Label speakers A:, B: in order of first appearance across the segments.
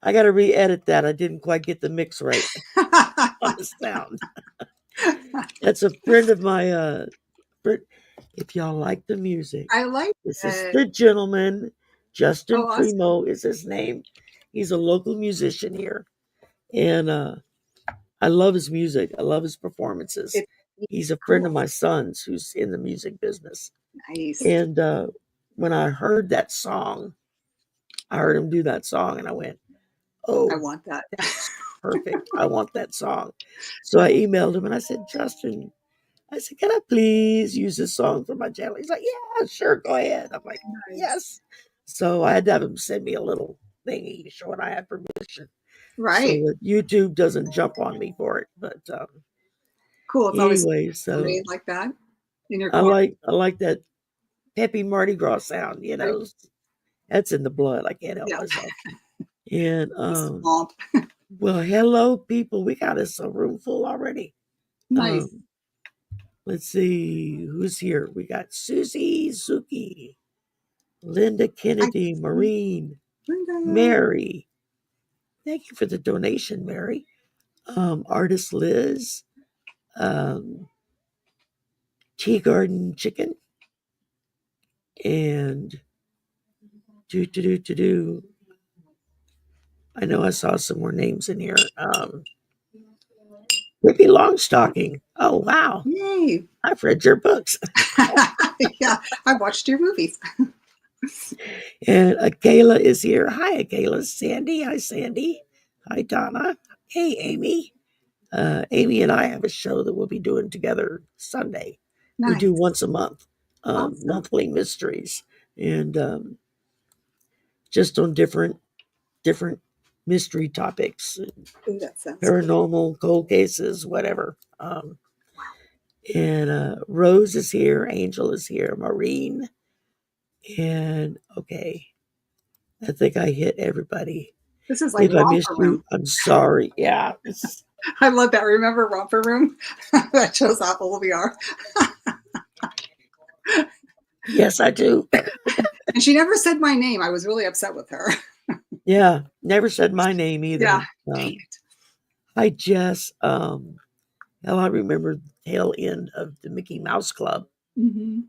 A: I got to re-edit that. I didn't quite get the mix right on the sound. That's a friend of my. If y'all like the music,
B: I like
A: this is
B: it.
A: the gentleman. Justin
B: Oh, awesome.
A: Primeaux is his name. He's a local musician here, and I love his music. I love his performances.
B: It's
A: He's a friend of
B: cool.
A: my son's who's in the music business.
B: Nice.
A: And when I heard that song, I heard him do that song, and I went,
B: I
A: "Oh,
B: want that.
A: that's perfect. I want that song." So I emailed him and I said, "Justin," I said, "can I please use this song for my channel?" He's like, "Yeah, sure, go ahead." I'm like,
B: Nice.
A: "Yes." So I had to have him send me a little thingy showing I had permission, so
B: Right.
A: that YouTube doesn't jump on me for it. But
B: Cool. It's always
A: anyway, so
B: made like that in your
A: I
B: core.
A: like that peppy Mardi Gras sound. You
B: Right?
A: know, that's in the blood. I can't help
B: Yeah.
A: myself. And
B: The swamp.
A: well, hello, people. We got us a room full already.
B: Nice.
A: Let's see who's here. We got Susie, Zuki, Linda Kennedy, Maureen,
B: Linda.
A: Mary. Thank you for the donation, Mary. Artist Liz, Tea Garden Chicken, and do. I know I saw some more names in here. Ricky Longstocking. Oh wow,
B: Yay.
A: I've read your books.
B: Yeah, I watched your movies.
A: And Akela is here. Hi, Akela. Sandy. Hi, Sandy. Hi, Donna. Hey, Amy. Amy and I have a show that we'll be doing together Sunday. We do
B: Nice.
A: once a month,
B: Awesome.
A: monthly mysteries, and just on different mystery topics,
B: Ooh, that sounds
A: paranormal, cold cases, whatever. And Rose is here, Angel is here, Maureen, and okay, I think I hit everybody.
B: This is like
A: If I missed
B: Romper Room.
A: you, I'm sorry. Yeah,
B: I love that. Remember Romper Room? That shows how old we are.
A: yes, I do.
B: And she never said my name. I was really upset with her.
A: Yeah, never said my name either.
B: Yeah. Dang it.
A: Hi, Jess. Hell, I remember the tail end of the Mickey Mouse Club.
B: Mm-hmm.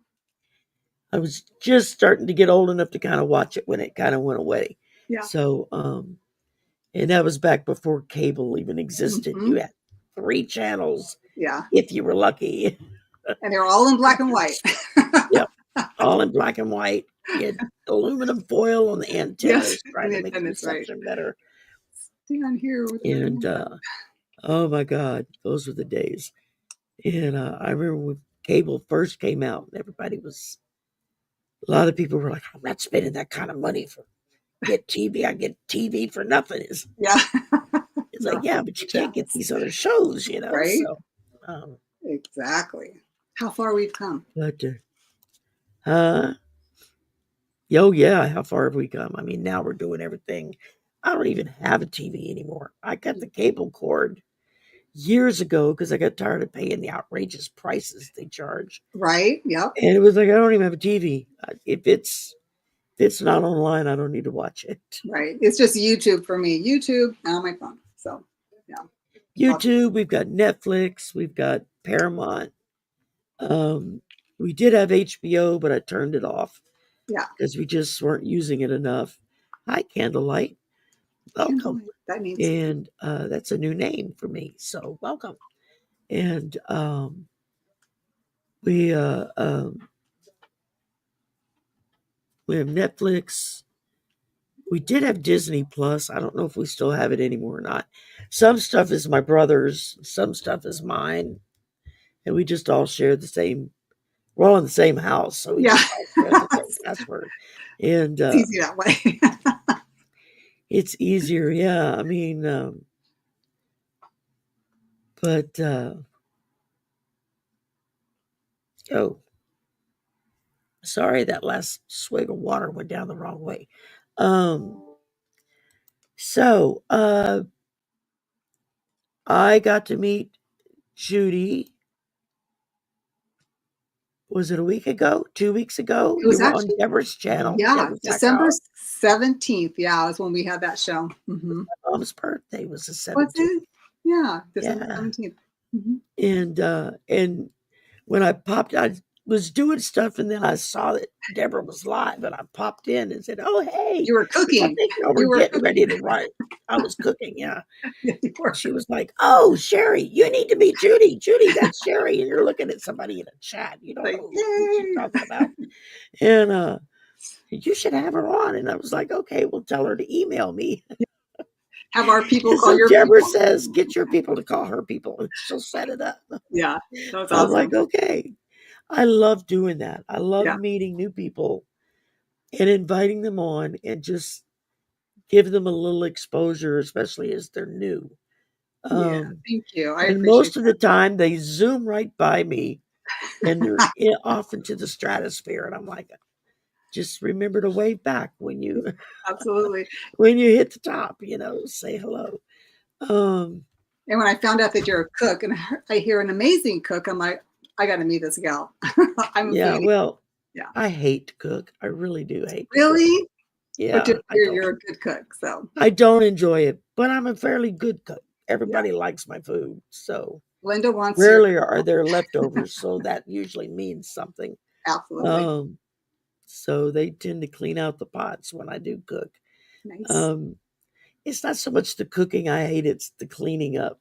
A: I was just starting to get old enough to kind of watch it when it kind of went away.
B: Yeah.
A: So, and that was back before cable even existed.
B: Mm-hmm.
A: You had 3 channels.
B: Yeah.
A: If you were lucky.
B: And they were all in black and white.
A: Yep. All in black and white. You had aluminum foil on the antennas,
B: Yes,
A: trying
B: the
A: to make the
B: antennas, right.
A: reception better.
B: Stay on here.
A: And oh my God, those were the days. And I remember when cable first came out, everybody was, a lot of people were like, "I'm not spending that kind of money for get TV. I get TV for nothing."
B: Yeah.
A: It's like, yeah, but you can't get these other shows, you know.
B: Right?
A: So,
B: Exactly. How far we've come.
A: but oh yeah, how far have we come? I mean, now we're doing everything. I don't even have a TV anymore. I got the cable cord years ago because I got tired of paying the outrageous prices they charge.
B: Right? Yep.
A: And it was like, I don't even have a TV. If it's not online, I don't need to watch it.
B: Right. It's just YouTube for me. YouTube on my phone. So, yeah.
A: YouTube, we've got Netflix, we've got Paramount. We did have HBO, but I turned it off.
B: Yeah.
A: Because we just weren't using it enough. Hi, Candlelight. Welcome.
B: That means.
A: And that's a new name for me. So welcome. And we have Netflix. We did have Disney Plus. I don't know if we still have it anymore or not. Some stuff is my brother's, some stuff is mine. And we just all share the same, we're all in the same house. So we just all share the same password. And
B: it's easy that way.
A: it's easier, yeah. I mean, but oh, sorry, that last swig of water went down the wrong way. So I got to meet Judy was it a week ago, 2 weeks ago?
B: It was
A: You were on
B: actually,
A: Deborah's channel,
B: yeah, December
A: Deborah's.com.
B: 17th. Yeah, is when we had that show.
A: Mom's birthday was the
B: Was
A: 17th.
B: it? Yeah, December
A: Yeah.
B: 17th.
A: And when I was doing stuff, and then I saw that Deborah was live, and I popped in and said, "Oh, hey,"
B: You were
A: because I
B: cooking.
A: think we're
B: You were
A: getting ready
B: cooking.
A: to write. I was cooking, yeah.
B: You were.
A: She was like, "Oh, Sherry, you need to meet Judy. Judy, that's Sherry." And you're looking at somebody in a chat. You don't
B: Like,
A: know who she's
B: yay.
A: talking about. And you should have her on. And I was like, "Okay, we'll tell her to email me."
B: Have our people
A: And
B: call
A: so
B: your
A: Deborah
B: people.
A: says, "Get your people to call her people, and she'll set it up."
B: Yeah, that was
A: I'm like,
B: awesome.
A: "Okay." I love doing that. I love
B: Yeah,
A: meeting new people and inviting them on and just give them a little exposure, especially as they're new.
B: yeah.
A: Um,
B: Thank you. I
A: and
B: appreciate
A: most of the
B: that.
A: time, they zoom right by me and they're off into the stratosphere, and I'm like, just remember to wave back when you
B: Absolutely.
A: when you hit the top. Say hello. Um,
B: And when I found out that you're a cook and I hear an amazing cook, I'm like, I got to meet this gal. I'm a
A: yeah,
B: foodie.
A: well,
B: Yeah.
A: I hate to cook. I really do hate to cook.
B: Really? But
A: Yeah, I don't.
B: you're a good cook. So
A: I don't enjoy it, but I'm a fairly good cook.
B: yeah.
A: Everybody likes my food, so
B: Linda wants your
A: rarely are there leftovers, so that usually means something.
B: absolutely.
A: Um, so they tend to clean out the pots when I do cook.
B: Nice.
A: Um, it's not so much the cooking I hate, it's the cleaning up.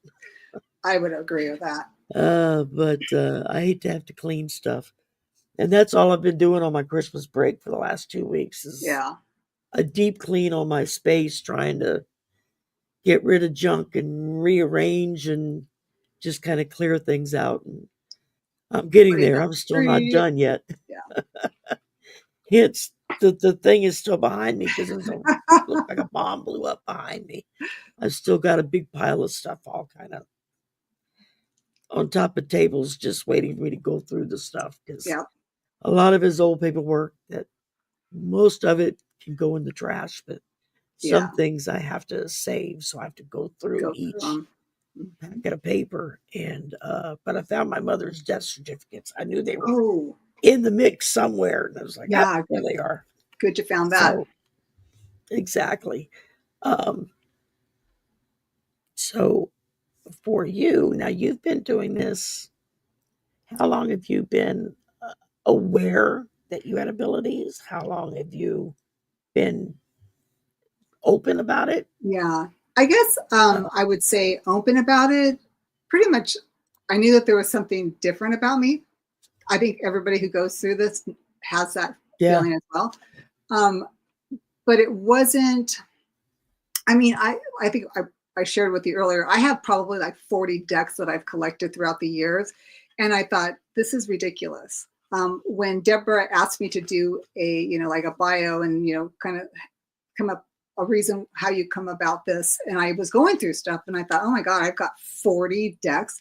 B: I would agree with that.
A: But I hate to have to clean stuff. And that's all I've been doing on my Christmas break for the last 2 weeks is
B: Yeah.
A: a deep clean on my space, trying to get rid of junk and rearrange and just kind of clear things out. And I'm getting
B: Putting
A: there.
B: up
A: I'm still not
B: tree.
A: done yet.
B: Yeah.
A: Hence, the thing is still behind me because looked like a bomb blew up behind me. I've still got a big pile of stuff all kind of on top of tables, just waiting for me to go through the stuff because
B: Yeah.
A: a lot of his old paperwork that most of it can go in the trash, but
B: Yeah.
A: some things I have to save, so I have to go through
B: Go through
A: each
B: them.
A: packet of paper. And but I found my mother's death certificates. I knew they were
B: Oh,
A: in the mix somewhere, and I was like, "Ah,
B: yeah.
A: there they are."
B: Good you found that.
A: So exactly. Um, so for you now, you've been doing this. How long have you been aware that you had abilities? How long have you been open about it?
B: Yeah. I guess
A: Uh,
B: I would say open about it. Pretty much, I knew that there was something different about me. I think everybody who goes through this has that
A: yeah,
B: feeling as well. Um, but it wasn't, I mean, I think I shared with you earlier, I have probably like 40 decks that I've collected throughout the years. And I thought, this is ridiculous. When Deborah asked me to do like a bio and, kind of come up a reason how you come about this. And I was going through stuff and I thought, oh my God, I've got 40 decks.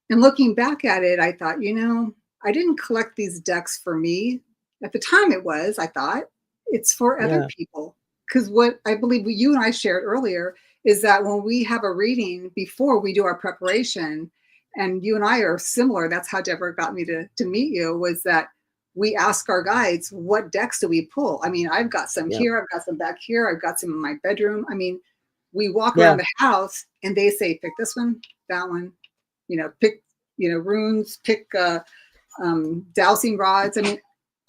B: And looking back at it, I thought, I didn't collect these decks for me. At the time I thought it's for other
A: yeah,
B: people. Because what I believe you and I shared earlier is that when we have a reading before we do our preparation, and you and I are similar, that's how Deborah got me to meet you, was that we ask our guides, what decks do we pull? I mean, I've got some
A: yeah,
B: here, I've got some back here, I've got some in my bedroom. I mean, we walk around
A: yeah,
B: the house and they say, pick this one, that one, pick, runes, pick dowsing rods. I mean,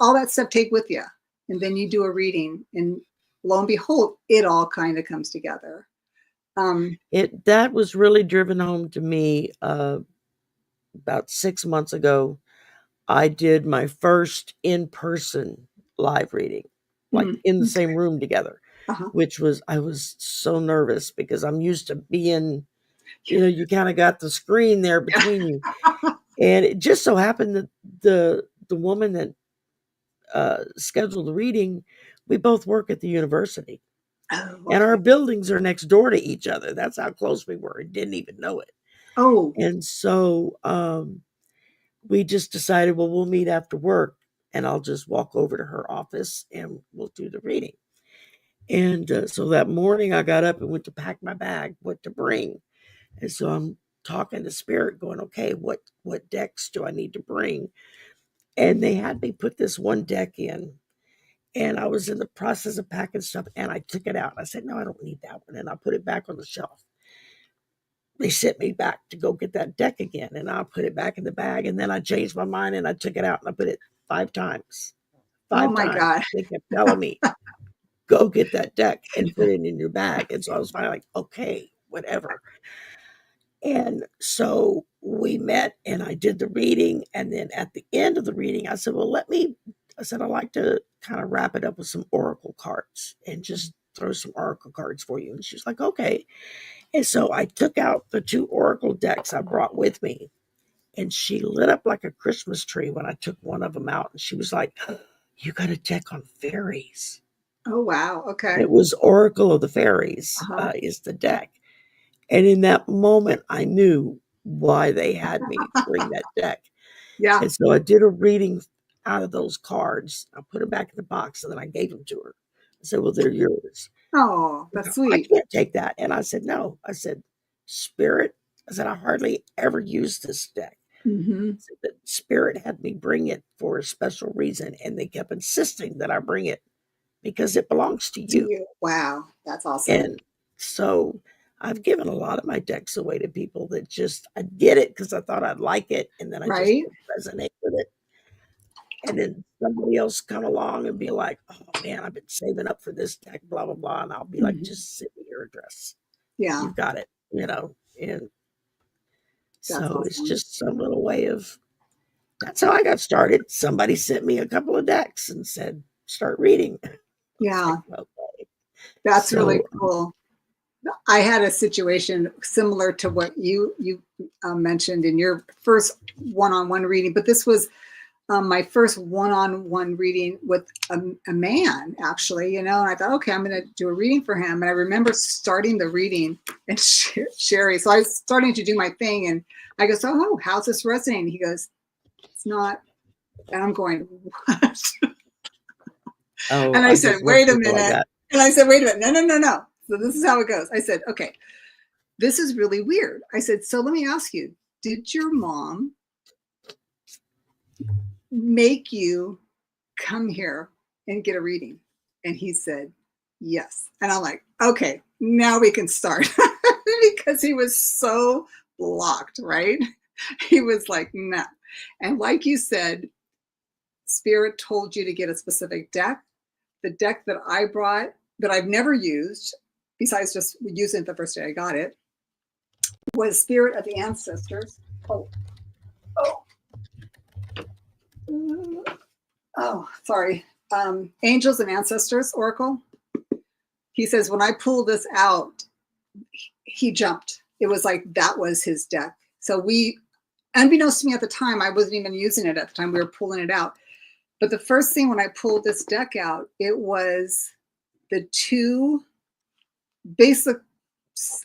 B: all that stuff take with you. And then you do a reading and lo and behold, it all kind of comes together.
A: that was really driven home to me about 6 months ago. I did my first in person live reading, like in the same
B: Okay.
A: room together,
B: Uh-huh.
A: which was, I was so nervous because I'm used to being, you kind of got the screen there between you. And it just so happened that the woman that scheduled the reading, we both work at the university.
B: Oh,
A: And our
B: okay.
A: buildings are next door to each other. That's how close we were and didn't even know it.
B: Oh,
A: And so we just decided, well, we'll meet after work and I'll just walk over to her office and we'll do the reading. And so that morning I got up and went to pack my bag, what to bring. And so I'm talking to spirit going, okay, what decks do I need to bring? And they had me put this one deck in, and I was in the process of packing stuff, and I took it out. I said, no, I don't need that one. And I put it back on the shelf. They sent me back to go get that deck again, and I put it back in the bag. And then I changed my mind, and I took it out, and I put it 5 times.
B: Oh
A: 5
B: my
A: times.
B: God.
A: They kept telling me, go get that deck and put it in your bag. And so I was finally like, okay, whatever. And so we met, and I did the reading. And then at the end of the reading, I said, well, I'd like to kind of wrap it up with some oracle cards and just throw some oracle cards for you. And she's like, okay. And so I took out the 2 oracle decks I brought with me, and she lit up like a Christmas tree when I took one of them out. And she was like, you got a deck on fairies.
B: Oh, wow. Okay.
A: It was Oracle of the Fairies
B: Uh-huh.
A: is the deck. And in that moment, I knew why they had me bring that deck.
B: Yeah.
A: And so I did a reading out of those cards. I put them back in the box, and then I gave them to her. I said, well, they're yours.
B: Oh,
A: You
B: that's
A: know, I
B: sweet.
A: can't take that. And I said, no. I said, Spirit. I said, I hardly ever use this deck.
B: Mm-hmm.
A: I said, the Spirit had me bring it for a special reason, and they kept insisting that I bring it because it belongs to
B: To
A: you.
B: you. Wow. That's awesome.
A: And so I've given a lot of my decks away to people that just, I did it because I thought I'd like it, and then I just
B: Right?
A: didn't resonate with it. And then somebody else come along and be like, oh man, I've been saving up for this deck, blah, blah, blah. And I'll be like,
B: Mhm.
A: just send me your address.
B: Yeah.
A: You've got it, And
B: That's
A: so it's
B: awesome.
A: just some little way of, that's how I got started. Somebody sent me a couple of decks and said, start reading. I was
B: Yeah.
A: like, okay.
B: That's really
A: So,
B: cool. I had a situation similar to what you mentioned in your first one-on-one reading, but this was my first one-on-one reading with a man, actually, and I thought, okay, I'm going to do a reading for him. And I remember starting the reading, and Sherry, so I was starting to do my thing, and I go, so, oh, how's this resonating? He goes, it's not. And I'm going, what?
A: oh,
B: And I
A: I
B: said,
A: just love
B: wait a
A: people like
B: minute.
A: that.
B: And I said, wait a minute. No, no, no, no. So this is how it goes. I said, okay, this is really weird. I said, so let me ask you, did your mom make you come here and get a reading? And he said, yes. And I'm like, okay, now we can start. Because he was so blocked, right? He was like, no. And like you said, Spirit told you to get a specific deck. The deck that I brought that I've never used, besides just using it the first day I got it, was Spirit of the Ancestors. Sorry. Angels and Ancestors Oracle. He says, when I pulled this out, he jumped. It was like that was his deck. So unbeknownst to me at the time, I wasn't even using it at the time. We were pulling it out. But the first thing when I pulled this deck out, it was the 2 basic,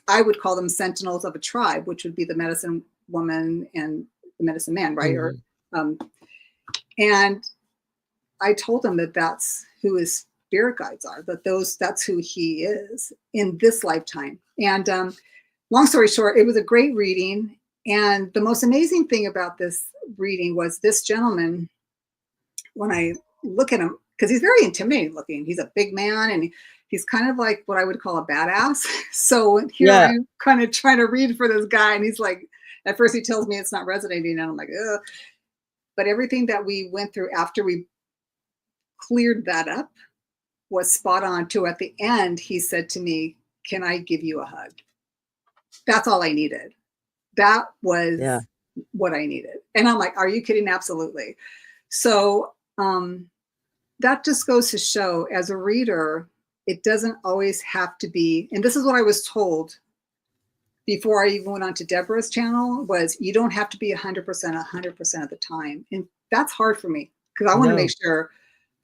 B: I would call them sentinels of a tribe, which would be the medicine woman and the medicine man, right?
A: Mm-hmm.
B: And I told him that that's who his spirit guides are, that's who he is in this lifetime. And long story short, it was a great reading. And the most amazing thing about this reading was this gentleman, when I look at him, because he's very intimidating looking. He's a big man, and he's kind of like what I would call a badass. So here
A: Yeah.
B: I'm kind of trying to read for this guy, and he's like, at first he tells me it's not resonating, and I'm like, ugh. But everything that we went through after we cleared that up was spot on too. At the end, he said to me, can I give you a hug? That's all I needed. That was what I needed. And I'm like, are you kidding? Absolutely. So that just goes to show, as a reader, it doesn't always have to be, and this is what I was told before I even went on to Deborah's channel, was you don't have to be 100% of the time. And that's hard for me, because I want to make sure,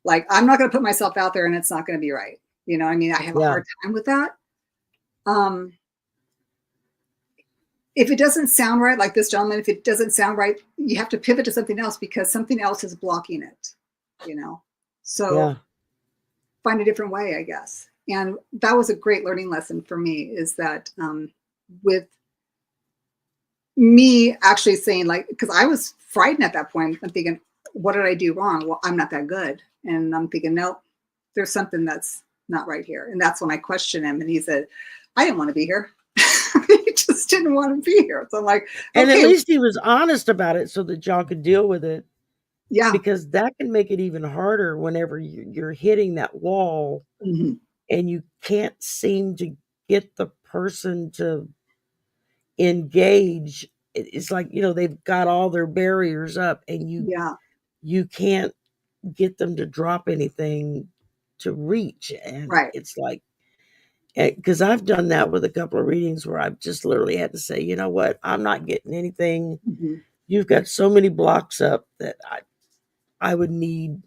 B: like, I'm not going to put myself out there and it's not going to be right. You know, I mean, I have a hard time with that. If it doesn't sound right, like this gentleman, if it doesn't sound right, you have to pivot to something else, because something else is blocking it, So find a different way, I guess. And that was a great learning lesson for me, is that with me actually saying, like, because I was frightened at that point, I'm thinking, what did I do wrong? Well, I'm not that good. And I'm thinking, nope, there's something that's not right here. And that's when I questioned him, and he said, I didn't want to be here. He just didn't want to be here. So I'm like,
A: And at
B: okay,
A: least he was honest about it so that y'all could deal with it,
B: yeah.
A: because that can make it even harder whenever you're hitting that wall
B: Mm-hmm.
A: and you can't seem to get the person to engage. It's like, they've got all their barriers up, and
B: Yeah.
A: you can't get them to drop anything to reach. And
B: Right.
A: it's like, because I've done that with a couple of readings where I've just literally had to say, you know what, I'm not getting anything.
B: Mm-hmm.
A: You've got so many blocks up that I would need,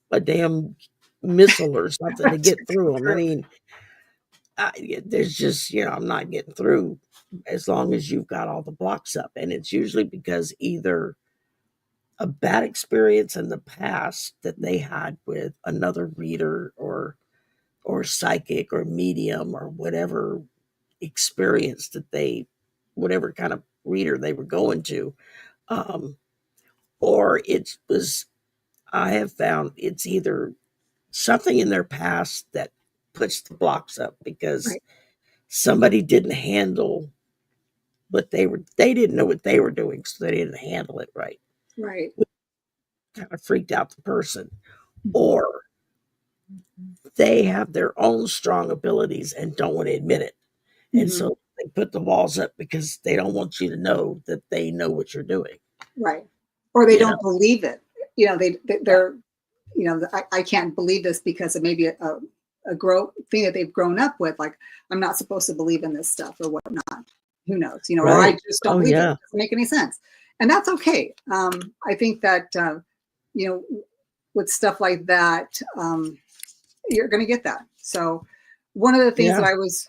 A: a damn missile or something to get through them. I mean, there's just, I'm not getting through as long as you've got all the blocks up. And it's usually because either a bad experience in the past that they had with another reader or psychic or medium or whatever experience whatever kind of reader they were going to. Or I have found it's either something in their past that puts the blocks up because
B: Right.
A: somebody didn't handle they didn't know what they were doing, so they didn't handle it right.
B: Right.
A: Kind of freaked out the person.
B: Mm-hmm.
A: Or they have their own strong abilities and don't want to admit it. And
B: Mm-hmm.
A: so they put the walls up because they don't want you to know that they know what you're doing.
B: Right. Or they
A: You
B: don't
A: know?
B: believe it. They're, I can't believe this because it may be a thing that they've grown up with. Like, I'm not supposed to believe in this stuff or whatnot. Who knows? Or I
A: Right.
B: just don't
A: Oh,
B: believe it.
A: yeah.
B: It doesn't make any sense. And that's okay. I think that, with stuff like that, you're going to get that. So one of the things
A: Yeah.
B: that I was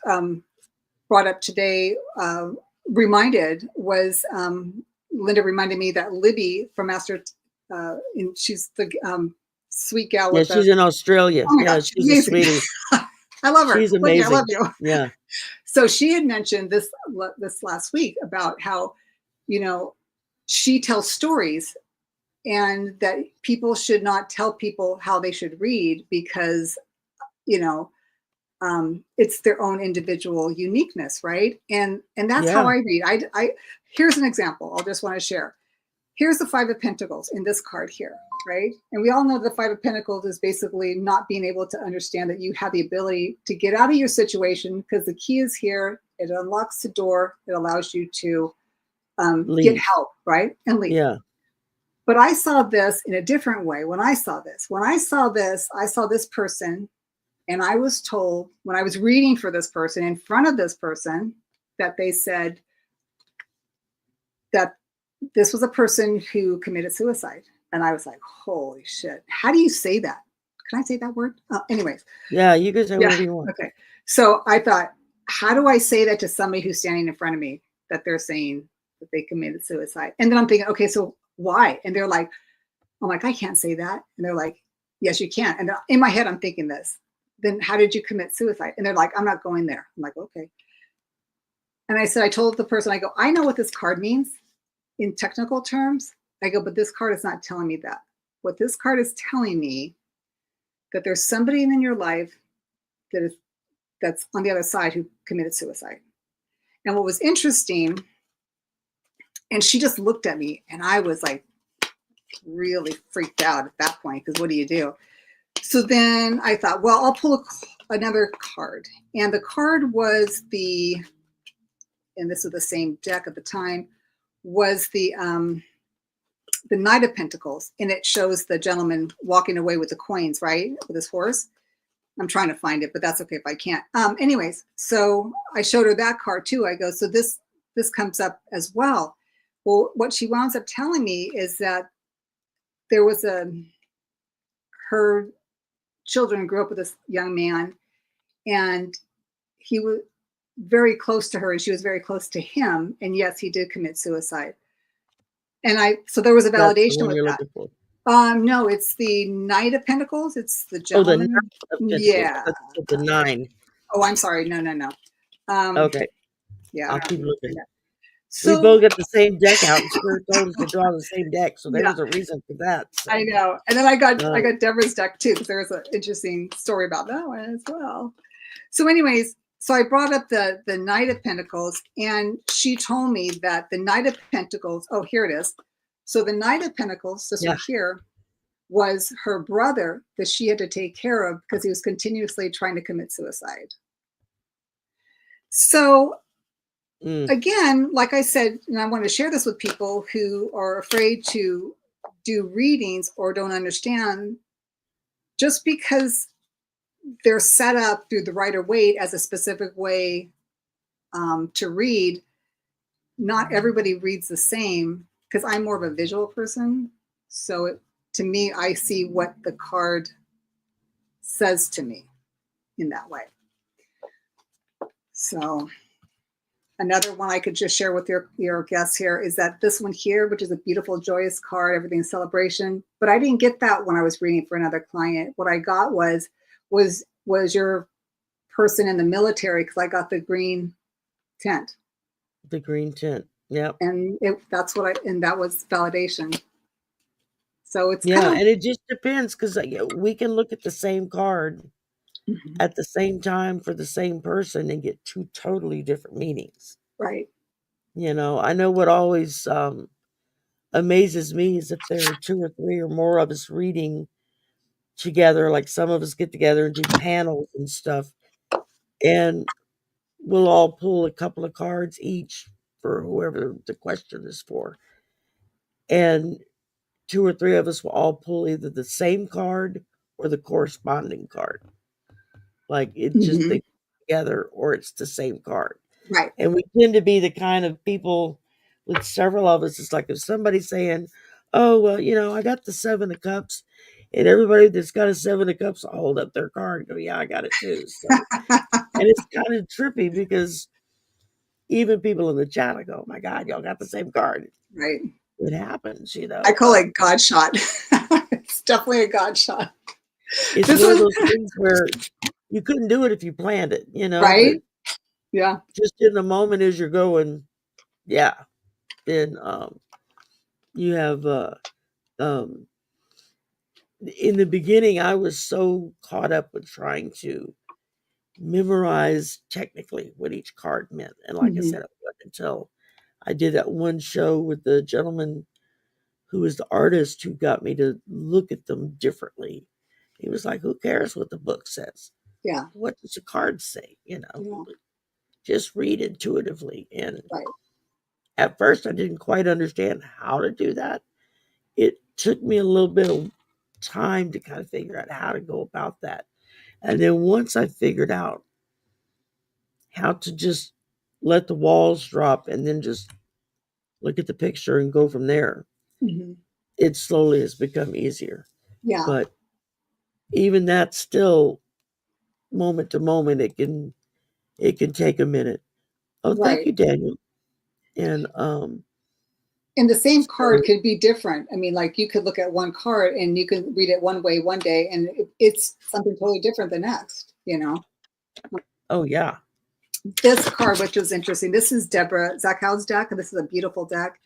B: brought up today, reminded was, Linda reminded me that Libby from Master, she's the sweet gal
A: Yeah,
B: with the,
A: she's in Australia.
B: oh my
A: Yeah,
B: God, she's
A: she's a
B: amazing.
A: sweetie.
B: I love her.
A: She's
B: Libby, I love
A: amazing.
B: you.
A: Yeah.
B: So she had mentioned this last week about how, she tells stories, and that people should not tell people how they should read because, it's their own individual uniqueness, right? And that's how
A: Yeah.
B: I read. I here's an example. I'll just want to share. Here's the Five of Pentacles in this card here, right? And we all know the Five of Pentacles is basically not being able to understand that you have the ability to get out of your situation because the key is here. It unlocks the door. It allows you to get help, right? And leave.
A: Yeah.
B: But I saw this in a different way. When I saw this, I saw this person, and I was told when I was reading for this person in front of this person that they said that this was a person who committed suicide. And I was like, holy shit. How do you say that? Can I say that word? Anyways.
A: Yeah, you can say whatever you want.
B: Okay. So I thought, how do I say that to somebody who's standing in front of me that they're saying that they committed suicide? And then I'm thinking, okay, so why? And they're like, I'm like, I can't say that. And they're like, yes, you can. And in my head, I'm thinking this. Then how did you commit suicide? And they're like, I'm not going there. I'm like, okay. And I said, I told the person, I go, I know what this card means in technical terms. I go, but this card is not telling me that. What this card is telling me that there's somebody in your life that's on the other side who committed suicide. And what was interesting, and she just looked at me, and I was like really freaked out at that point, because what do you do? So then I thought, well, I'll pull another card. And the card was and this was the same deck at the time, was the Knight of Pentacles. And it shows the gentleman walking away with the coins, right? With his horse. I'm trying to find it, but that's okay if I can't. Anyways, so I showed her that card too. I go, so this comes up as well. Well, what she winds up telling me is that there was her children grew up with this young man, and he was very close to her, and she was very close to him. And yes, he did commit suicide. And so there was a
A: That's the
B: validation
A: one
B: with
A: you're
B: that.
A: looking for.
B: No, it's the Knight of Pentacles. It's the
A: Oh, the
B: gentleman.
A: Knight of Pentacles.
B: Yeah.
A: That's the 9.
B: Oh, I'm sorry. No.
A: Okay.
B: Yeah.
A: I'll keep looking. We
B: So
A: both got the same deck out, and Spirit told us to draw the same deck, so there
B: yeah,
A: was a reason for that. So,
B: I know. And then I got
A: uh,
B: Deborah's deck too, because there was an interesting story about that one as well. So, anyways, so I brought up the Knight of Pentacles, and she told me that the Knight of Pentacles. Oh, here it is. So the Knight of Pentacles, this
A: yeah,
B: one here, was her brother that she had to take care of because he was continuously trying to commit suicide. So again, like I said, and I want to share this with people who are afraid to do readings or don't understand, just because they're set up through the Rider-Waite as a specific way to read, not everybody reads the same, because I'm more of a visual person. So to me, I see what the card says to me in that way. So another one I could just share with your guests here is that this one here, which is a beautiful, joyous card, everything's celebration. But I didn't get that when I was reading for another client. What I got was your person in the military, because I got the green tent.
A: the green tint. Yep.
B: And that was validation. So it's
A: Yeah,
B: kind of
A: and it just depends because we can look at the same card at the same time for the same person and get two totally different meanings.
B: right.
A: I know what always amazes me is if there are two or three or more of us reading together, like some of us get together and do panels and stuff, and we'll all pull a couple of cards each for whoever the question is for. And two or three of us will all pull either the same card or the corresponding card. Like it just they together or it's the same card.
B: Right.
A: And we tend to be the kind of people with several of us. It's like if somebody's saying, "Oh, well, I got the 7 of Cups," and everybody that's got a 7 of Cups will hold up their card and go, "Yeah, I got it too." So, and it's kind of trippy because even people in the chat will go, "Oh my God, y'all got the same card."
B: Right.
A: It happens,
B: I call it God shot. It's definitely a God shot.
A: It's
B: This
A: one of
B: was
A: those things where you couldn't do it if you planned it, but
B: right. Yeah.
A: just in the moment as you're going, yeah. Then you have um in the beginning I was so caught up with trying to memorize technically what each card meant. And like I said, it wasn't until I did that one show with the gentleman who was the artist who got me to look at them differently. He was like, "Who cares what the book says?
B: Yeah.
A: What does the card say?
B: Yeah.
A: Just read intuitively." And
B: Right.
A: at first, I didn't quite understand how to do that. It took me a little bit of time to kind of figure out how to go about that. And then once I figured out how to just let the walls drop and then just look at the picture and go from there, it slowly has become easier.
B: Yeah.
A: But even that still moment to moment it can take a minute. Oh, thank
B: Right.
A: you, Daniel. And
B: And the same card
A: so,
B: could be different. I mean, like you could look at one card and you could read it one way one day, and it's something totally different the next.
A: oh yeah.
B: This card, which was interesting. This is Deborah Zakhow's deck, and this is a beautiful deck.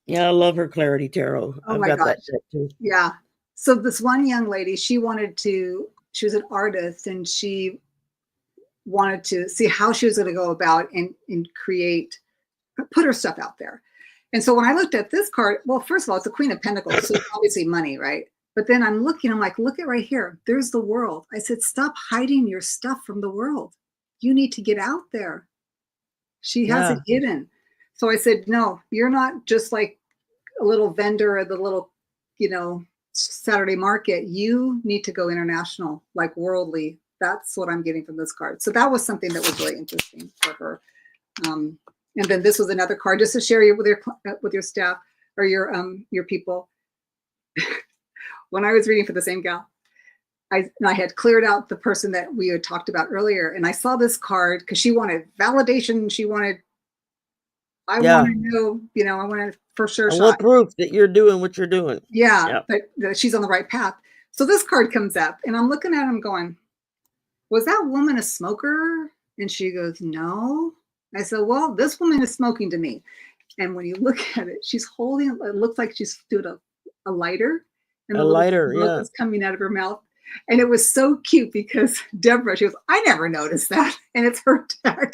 A: Yeah, I love her Clarity Tarot.
B: Oh
A: I've
B: my
A: got
B: gosh.
A: that deck too.
B: Yeah. So this one young lady, she was an artist, and she wanted to see how she was going to go about and put her stuff out there. And so when I looked at this card, well, first of all, it's a Queen of Pentacles, so it's obviously money, right? But then I'm like, look at right here. There's the world. I said, stop hiding your stuff from the world. You need to get out there. She has it
A: Yeah.
B: hidden. So I said, no, you're not just like a little vendor at the little, Saturday market. You need to go international, like worldly. That's what I'm getting from this card. So that was something that was really interesting for her. And then this was another card just to share you with your staff or your people. When I was reading for the same gal, I had cleared out the person that we had talked about earlier, and I saw this card because she wanted validation. I want to know, I wanted for sure
A: I
B: shot.
A: want proof that you're doing what you're doing.
B: Yeah, that she's on the right path. So this card comes up, and I'm looking at him going, was that woman a smoker? And she goes, no. I said, well, this woman is smoking to me. And when you look at it, she's holding, it looks like she's doing a lighter, and
A: A
B: the little
A: lighter,
B: smoke
A: yeah.
B: is coming out of her mouth. And it was so cute because Deborah, she goes, I never noticed that. And it's her deck.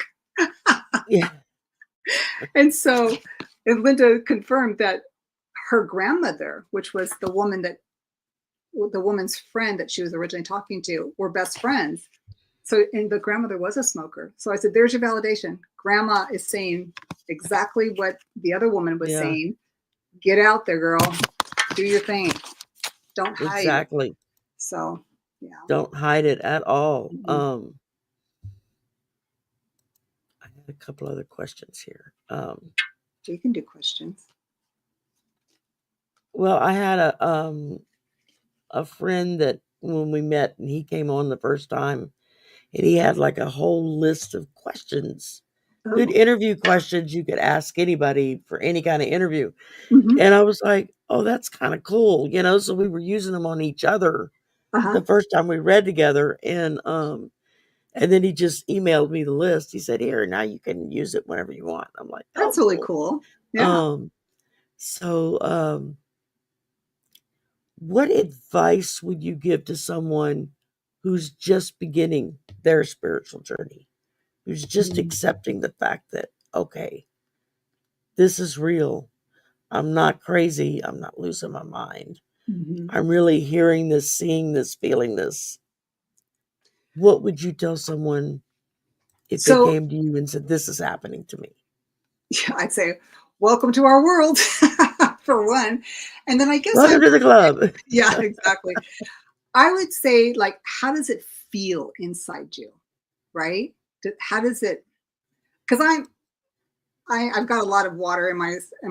A: Yeah.
B: And so, and Linda confirmed that her grandmother, which was the woman's friend that she was originally talking to, were best friends. So, and the grandmother was a smoker. So I said, there's your validation. Grandma is saying exactly what the other woman was
A: Yeah.
B: saying. Get out there, girl. Do your thing. Don't hide.
A: Exactly.
B: So, yeah.
A: Don't hide it at all.
B: Mhm.
A: I had a couple other questions here.
B: You can do questions.
A: Well, I had a friend that when we met and he came on the first time, and he had like a whole list of questions, good
B: Oh.
A: interview questions you could ask anybody for any kind of interview.
B: Mhm.
A: And I was like, oh, that's kind of cool, you know. So we were using them on each other
B: Uh-huh.
A: the first time we read together, and then he just emailed me the list. He said, here, now you can use it whenever you want. I'm like, oh,
B: That's really
A: cool.
B: cool. Yeah.
A: So what advice would you give to someone who's just beginning their spiritual journey, who's just
B: Mhm.
A: accepting the fact that, okay, this is real. I'm not crazy. I'm not losing my mind.
B: Mhm.
A: I'm really hearing this, seeing this, feeling this. What would you tell someone if they
B: So
A: came to you and said, this is happening to me?
B: yeah, I'd say, welcome to our world, for one. And then I guess
A: Welcome to the club.
B: yeah, exactly. I would say, like, how does it feel inside you? Right? How does it, because I've got a lot of water in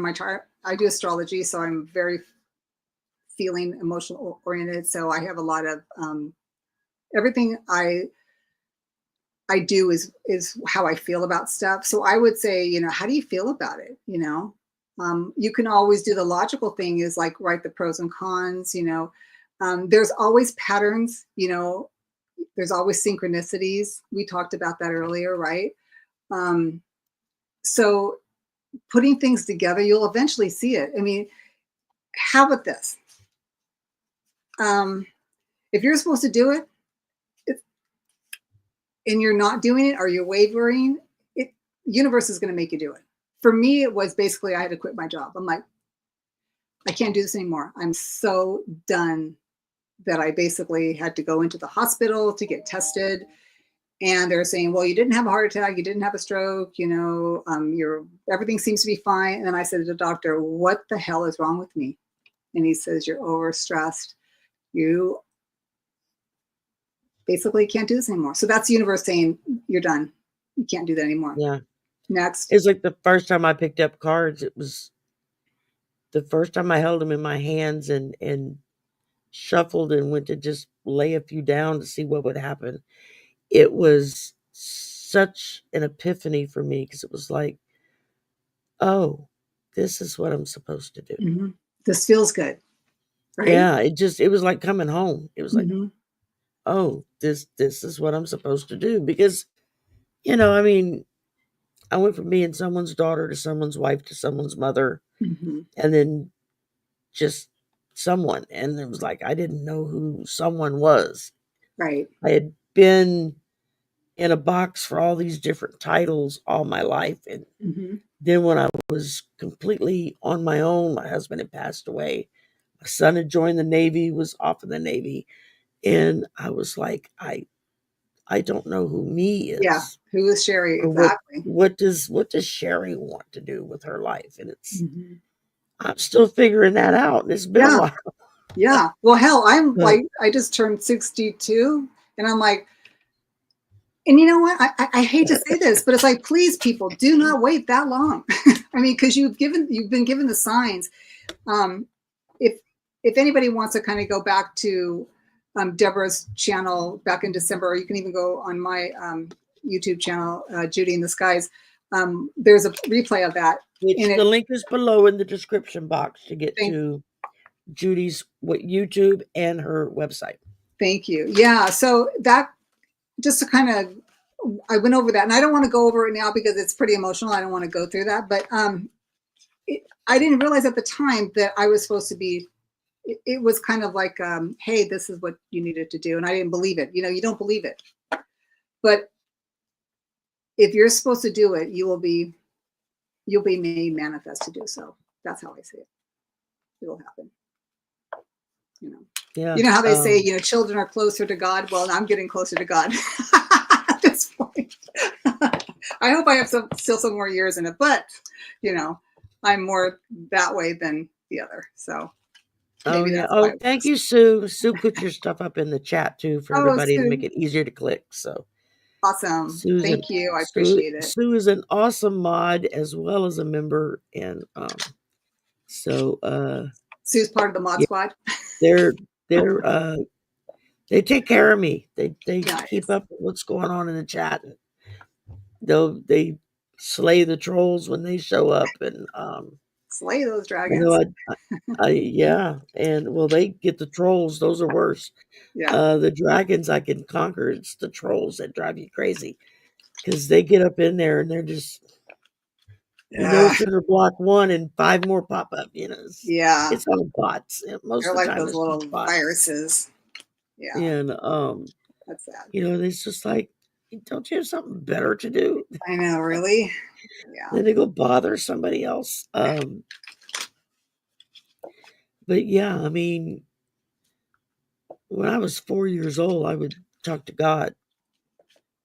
B: my chart. I do astrology, so I'm very feeling emotional oriented. So I have a lot of everything I do is how I feel about stuff. So I would say, how do you feel about it? You can always do the logical thing is like write the pros and cons. There's always patterns. There's always synchronicities. We talked about that earlier, right? So putting things together, you'll eventually see it. I mean, how about this? If you're supposed to do it, and you're not doing it or you're wavering, universe is going to make you do it. For me, it was basically I had to quit my job. I'm like, I can't do this anymore. I'm so done that I basically had to go into the hospital to get tested. And they're saying, well, you didn't have a heart attack, you didn't have a stroke, everything seems to be fine. And I said to the doctor, what the hell is wrong with me? And he says, you're overstressed. You basically can't do this anymore. So that's the universe saying, you're done. You can't do that anymore.
A: Yeah.
B: Next.
A: It's like the first time I picked up cards, it was the first time I held them in my hands and shuffled and went to just lay a few down to see what would happen. It was such an epiphany for me because it was like, oh, this is what I'm supposed to do.
B: Mm-hmm. This feels good, right?
A: Yeah, it was like coming home. It was like,
B: Mm-hmm.
A: oh, this is what I'm supposed to do. Because, I mean, I went from being someone's daughter to someone's wife to someone's mother,
B: Mm-hmm.
A: and then just someone. And it was like I didn't know who someone was.
B: Right.
A: I had been in a box for all these different titles all my life. And
B: Mm-hmm.
A: then when I was completely on my own, my husband had passed away. My son had joined the Navy, was off in the Navy. And I was like, I don't know who me
B: Yeah.
A: is.
B: Who is Sherry?
A: Or
B: Exactly.
A: what does Sherry want to do with her life? And
B: Mm-hmm.
A: I'm still figuring that out. And it's been a
B: Yeah.
A: while.
B: Yeah. Well, hell, I'm
A: But
B: like, I just turned 62 and I'm like, and you know what? I hate to say this, but it's like, please, people, do not wait that long. I mean, because you've been given the signs. Um, if anybody wants to kind of go back to Deborah's channel back in December, or you can even go on my YouTube channel, Judy in the Skies. There's a replay of that.
A: which the link is below in the description box to get to Judy's YouTube and her website.
B: Thank you. Yeah. So that just to kind of I went over that, and I don't want to go over it now because it's pretty emotional. I don't want to go through that, but I didn't realize at the time that I was supposed to be. It was kind of like, hey, this is what you needed to do, and I didn't believe it. You don't believe it, but if you're supposed to do it, you'll be made manifest to do so. That's how I see it. It'll happen.
A: Yeah.
B: You know how they say, children are closer to God. Well, I'm getting closer to God at this point. I hope I have still some more years in it, but I'm more that way than the other. So maybe that's why.
A: Thank you, Sue. Sue put your stuff up in the chat too for everybody to make it easier to click. So
B: awesome. Thank you. I appreciate it.
A: Sue is an awesome mod as well as a member, and
B: Sue's part of the mod squad.
A: They take care of me. They
B: Nice.
A: keep up with what's going on in the chat. They slay the trolls when they show up, and
B: slay those dragons.
A: And they get the trolls. Those are worse.
B: Yeah.
A: The dragons I can conquer. It's the trolls that drive you crazy because they get up in there and they're just trigger block one and 5 more pop up. It's all bots. Most
B: they're
A: of the
B: like
A: time
B: those little viruses. Yeah.
A: And
B: that's sad.
A: It's just like, don't you have something better to do?
B: I know, really. Yeah.
A: Then to go bother somebody else. But yeah, I mean, when I was 4 years old, I would talk to God,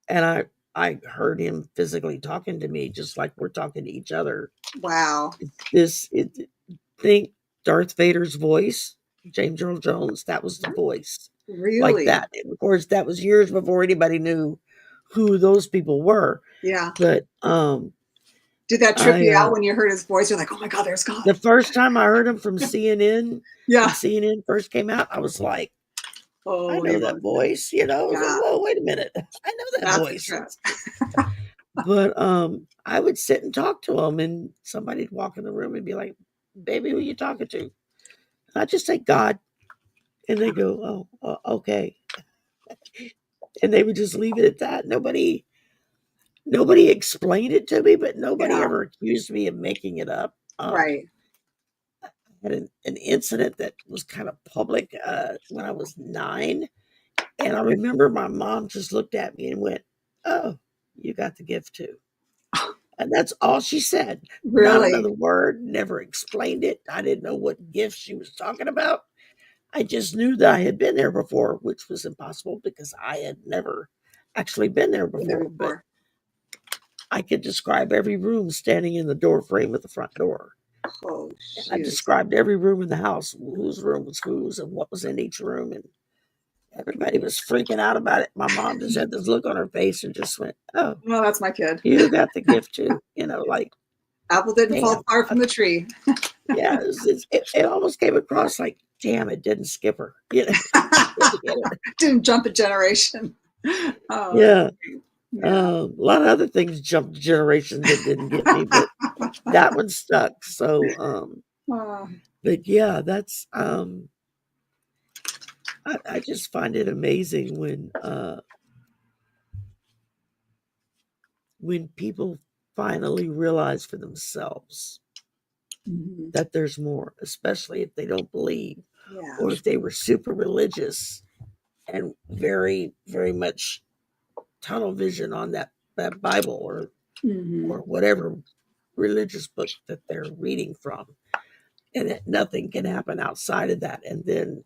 A: and I heard him physically talking to me, just like we're talking to each other.
B: Wow.
A: Think Darth Vader's voice, James Earl Jones, that was the voice.
B: Really?
A: Like that. And of course, that was years before anybody knew who those people were.
B: Yeah.
A: But
B: did that trip you out when you heard his voice? You're like, oh my God, there's God.
A: The first time I heard him from CNN,
B: when
A: CNN first came out, I was like, I know that voice. I was like, whoa, wait a minute. I know that voice. But I would sit and talk to him, and somebody'd walk in the room and be like, baby, who are you talking to? And I'd just say, God. And they go, oh, okay. And they would just leave it at that. Nobody explained it to me, but nobody ever accused me of making it up.
B: Right.
A: I had an incident that was kind of public when I was 9. And I remember my mom just looked at me and went, oh, you got the gift too. And that's all she said.
B: Really?
A: Not another word, never explained it. I didn't know what gift she was talking about. I just knew that I had been there before, which was impossible because I had never actually been there before. But I could describe every room standing in the door frame at the front door.
B: Oh,
A: I described every room in the house, whose room was whose and what was in each room. And everybody was freaking out about it. My mom just had this look on her face and just went, oh,
B: well, that's my kid.
A: You got the gift too. Like
B: apple didn't fall far from the tree.
A: Yeah, it almost came across like, damn, it didn't skip her.
B: Didn't jump a generation. Oh,
A: yeah. A lot of other things jumped generations that didn't get me, but that one stuck. So, but yeah, that's I just find it amazing when people finally realize for themselves that there's more, especially if they don't believe, or if they were super religious and very, very much tunnel vision on that Bible or whatever religious book that they're reading from, and that nothing can happen outside of that, and then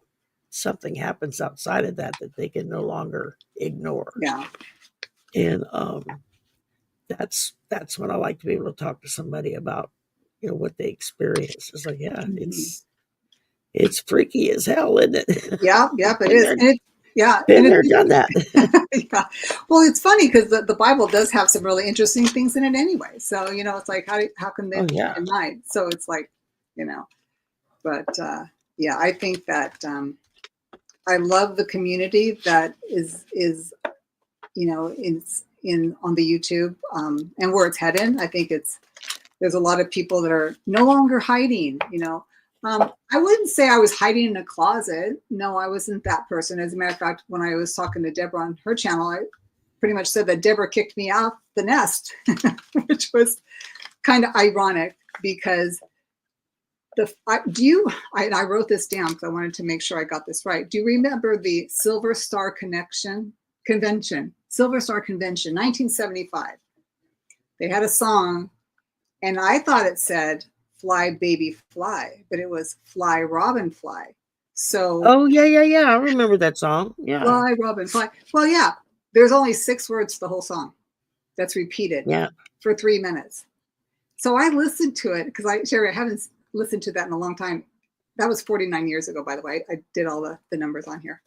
A: something happens outside of that they can no longer ignore. And that's when I like to be able to talk to somebody about what they experience. It's like, it's freaky as hell, isn't it?
B: Yeah, it is.
A: Been there, done that.
B: Yeah. Well, it's funny because the Bible does have some really interesting things in it anyway. So it's like how can they be denied? So it's like but I think that I love the community that is in on the YouTube and where it's headed. I think there's a lot of people that are no longer hiding. I wouldn't say I was hiding in a closet. No, I wasn't that person. As a matter of fact, when I was talking to Deborah on her channel, pretty much said that Deborah kicked me off the nest, which was kind of ironic because I wrote this down because I wanted to make sure I got this right. Do you remember the Silver Star Convention, Silver Star Convention, 1975? They had a song, and I thought it said "Fly, Baby, Fly," but it was "Fly, Robin, Fly." So,
A: oh yeah, I remember that song. Yeah,
B: fly, Robin, fly. Well, yeah, there's only 6 words to the whole song that's repeated
A: yeah.
B: for 3 minutes. So I listened to it because Sherry, I haven't listened to that in a long time. That was 49 years ago, by the way. I did all the numbers on here.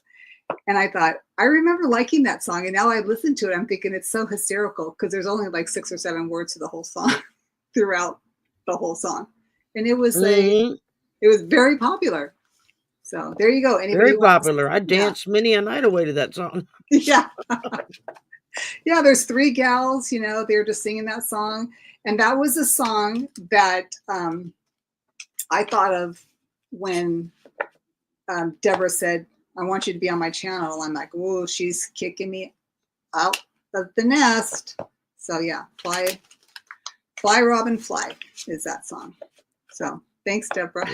B: And I thought, I remember liking that song. And now I listen to it, I'm thinking it's so hysterical because there's only like 6 or 7 words to the whole song throughout the whole song. And it was it was very popular. So there you go. Anybody
A: very popular. I danced many a night away to that song.
B: Yeah. Yeah, there's 3 gals, they're just singing that song. And that was a song that I thought of when Deborah said, I want you to be on my channel. I'm like, oh, she's kicking me out of the nest. So yeah, Fly, Robin, Fly is that song. So thanks, Deborah.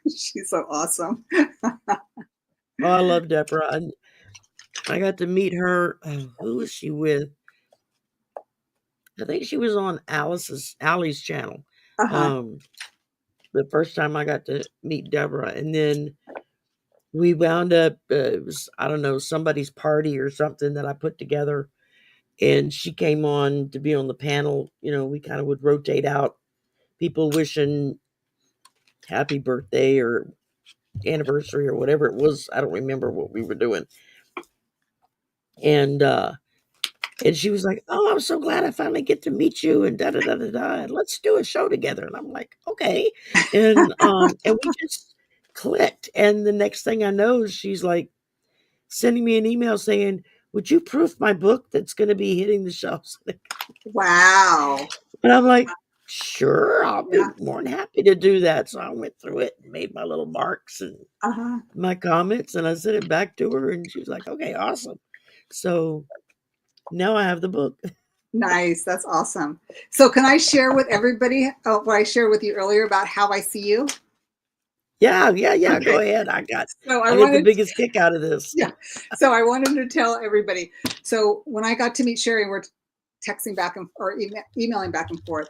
B: She's so awesome.
A: Oh, I love Deborah. I got to meet her. Who was she with? I think she was on Allie's channel. The first time I got to meet Deborah, and then we wound up. It was, I don't know, somebody's party or something that I put together, and she came on to be on the panel. We kind of would rotate out people wishing happy birthday or anniversary or whatever it was. I don't remember what we were doing, and she was like, "Oh, I'm so glad I finally get to meet you," and da da da da da. And let's do a show together. And I'm like, okay, and we just clicked. And the next thing I know, she's like sending me an email saying, "Would you proof my book that's going to be hitting the shelves?"
B: Wow.
A: And I'm like, "Sure, I'll be more than happy to do that." So I went through it and made my little marks and my comments, and I sent it back to her, and she was like, "Okay, awesome." So now I have the book.
B: Nice. That's awesome. So can I share with everybody what I shared with you earlier about how I see you?
A: Yeah. Okay. Go ahead. I get the biggest kick out of this.
B: Yeah. So I wanted to tell everybody. So when I got to meet Sherry, we're texting back or emailing back and forth.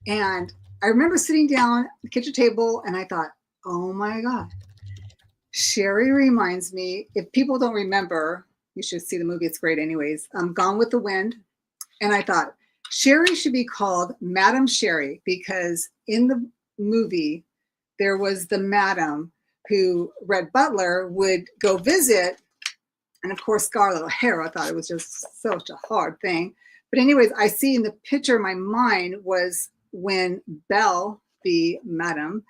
B: And I remember sitting down at the kitchen table and I thought, oh my God, Sherry reminds me, if people don't remember, you should see the movie. It's great anyways. Gone with the Wind. And I thought Sherry should be called Madam Sherry because in the movie, there was the madam who Red Butler would go visit. And of course, Scarlett O'Hara thought it was just such a hard thing. But anyways, I see in the picture in my mind was when Belle, the madam,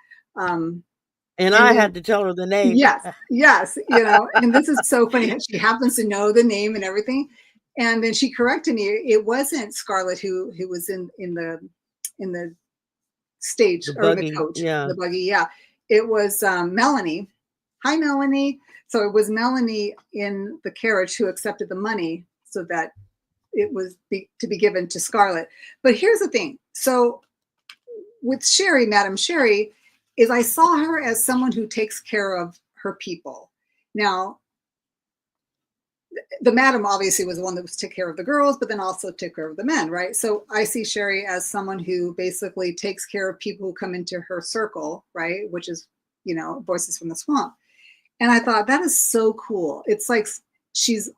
A: and I had to tell her the name.
B: Yes. And this is so funny. She happens to know the name and everything. And then she corrected me. It wasn't Scarlett who was in the stage or the coach, the buggy. Yeah. It was Melanie. Hi, Melanie. So it was Melanie in the carriage who accepted the money so that it was to be given to Scarlett. But here's the thing. So with Sherry, Madam Sherry, is I saw her as someone who takes care of her people. Now, the madam obviously was the one that took care of the girls, but then also took care of the men, right? So I see Sherry as someone who basically takes care of people who come into her circle, right? Which is, Voices from the Swamp. And I thought that is so cool. It's like she's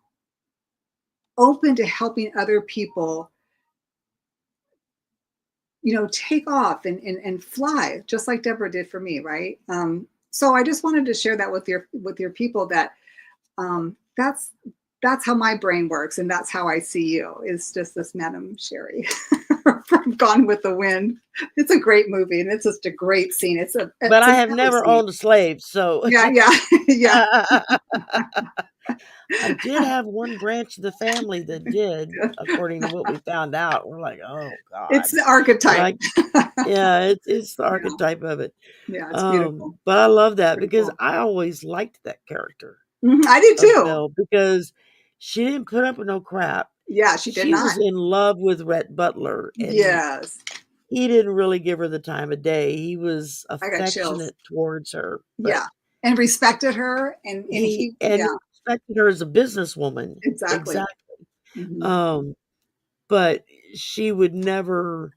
B: open to helping other people, take off and fly, just like Deborah did for me, right? So I just wanted to share that with your people that that's how my brain works, and that's how I see you. Is just this Madam Sherry from Gone with the Wind. It's a great movie, and it's just a great scene.
A: But I have never owned a slave, so
B: yeah.
A: I did have one branch of the family that did, according to what we found out. We're like, oh God,
B: it's the archetype.
A: It's the archetype of it.
B: Yeah, it's beautiful.
A: But I love that because I always liked that character.
B: I did too.
A: Belle, because she didn't put up with no crap.
B: Yeah, she did
A: She
B: not.
A: was in love with Rhett Butler, and
B: Yes.
A: he didn't really give her the time of day. He was
B: I got chills.
A: affectionate towards her, but
B: Yeah. And respected her and
A: he
B: yeah,
A: respected her as a businesswoman.
B: exactly.
A: Exactly.
B: Mhm.
A: Um, but she would never,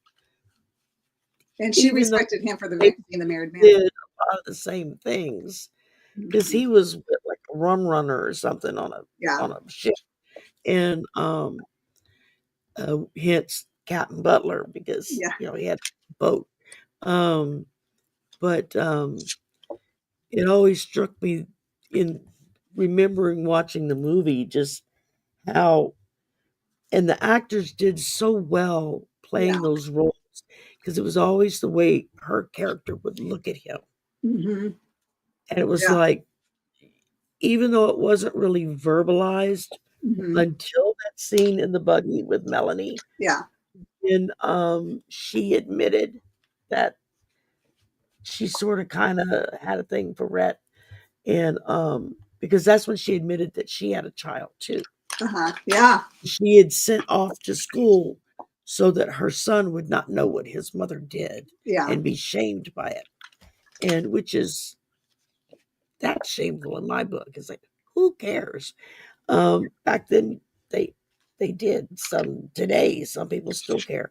B: And she
A: even though
B: respected him for
A: they
B: being the married man.
A: did a lot of the same things, because
B: Mhm.
A: he was with, like, a rum runner or something
B: Yeah.
A: on a ship, and hence Captain Butler, because
B: Yeah.
A: he had a boat. Um, but it always struck me in remembering watching the movie just how, and the actors did so well
B: Yeah.
A: playing those roles, because it was always the way her character would look at him,
B: Mhm.
A: and it was
B: Yeah.
A: like, even though it wasn't really verbalized
B: Mhm.
A: until that scene in the buggy with Melanie,
B: Yeah.
A: and she admitted that she sort of kind of had a thing for Rhett, and because that's when she admitted that she had a child too.
B: Uh-huh. Yeah.
A: She had sent off to school so that her son would not know what his mother did
B: Yeah.
A: and be shamed by it, and which is, that's shameful in my book. It's like, who cares? Back then they did. Some people still care.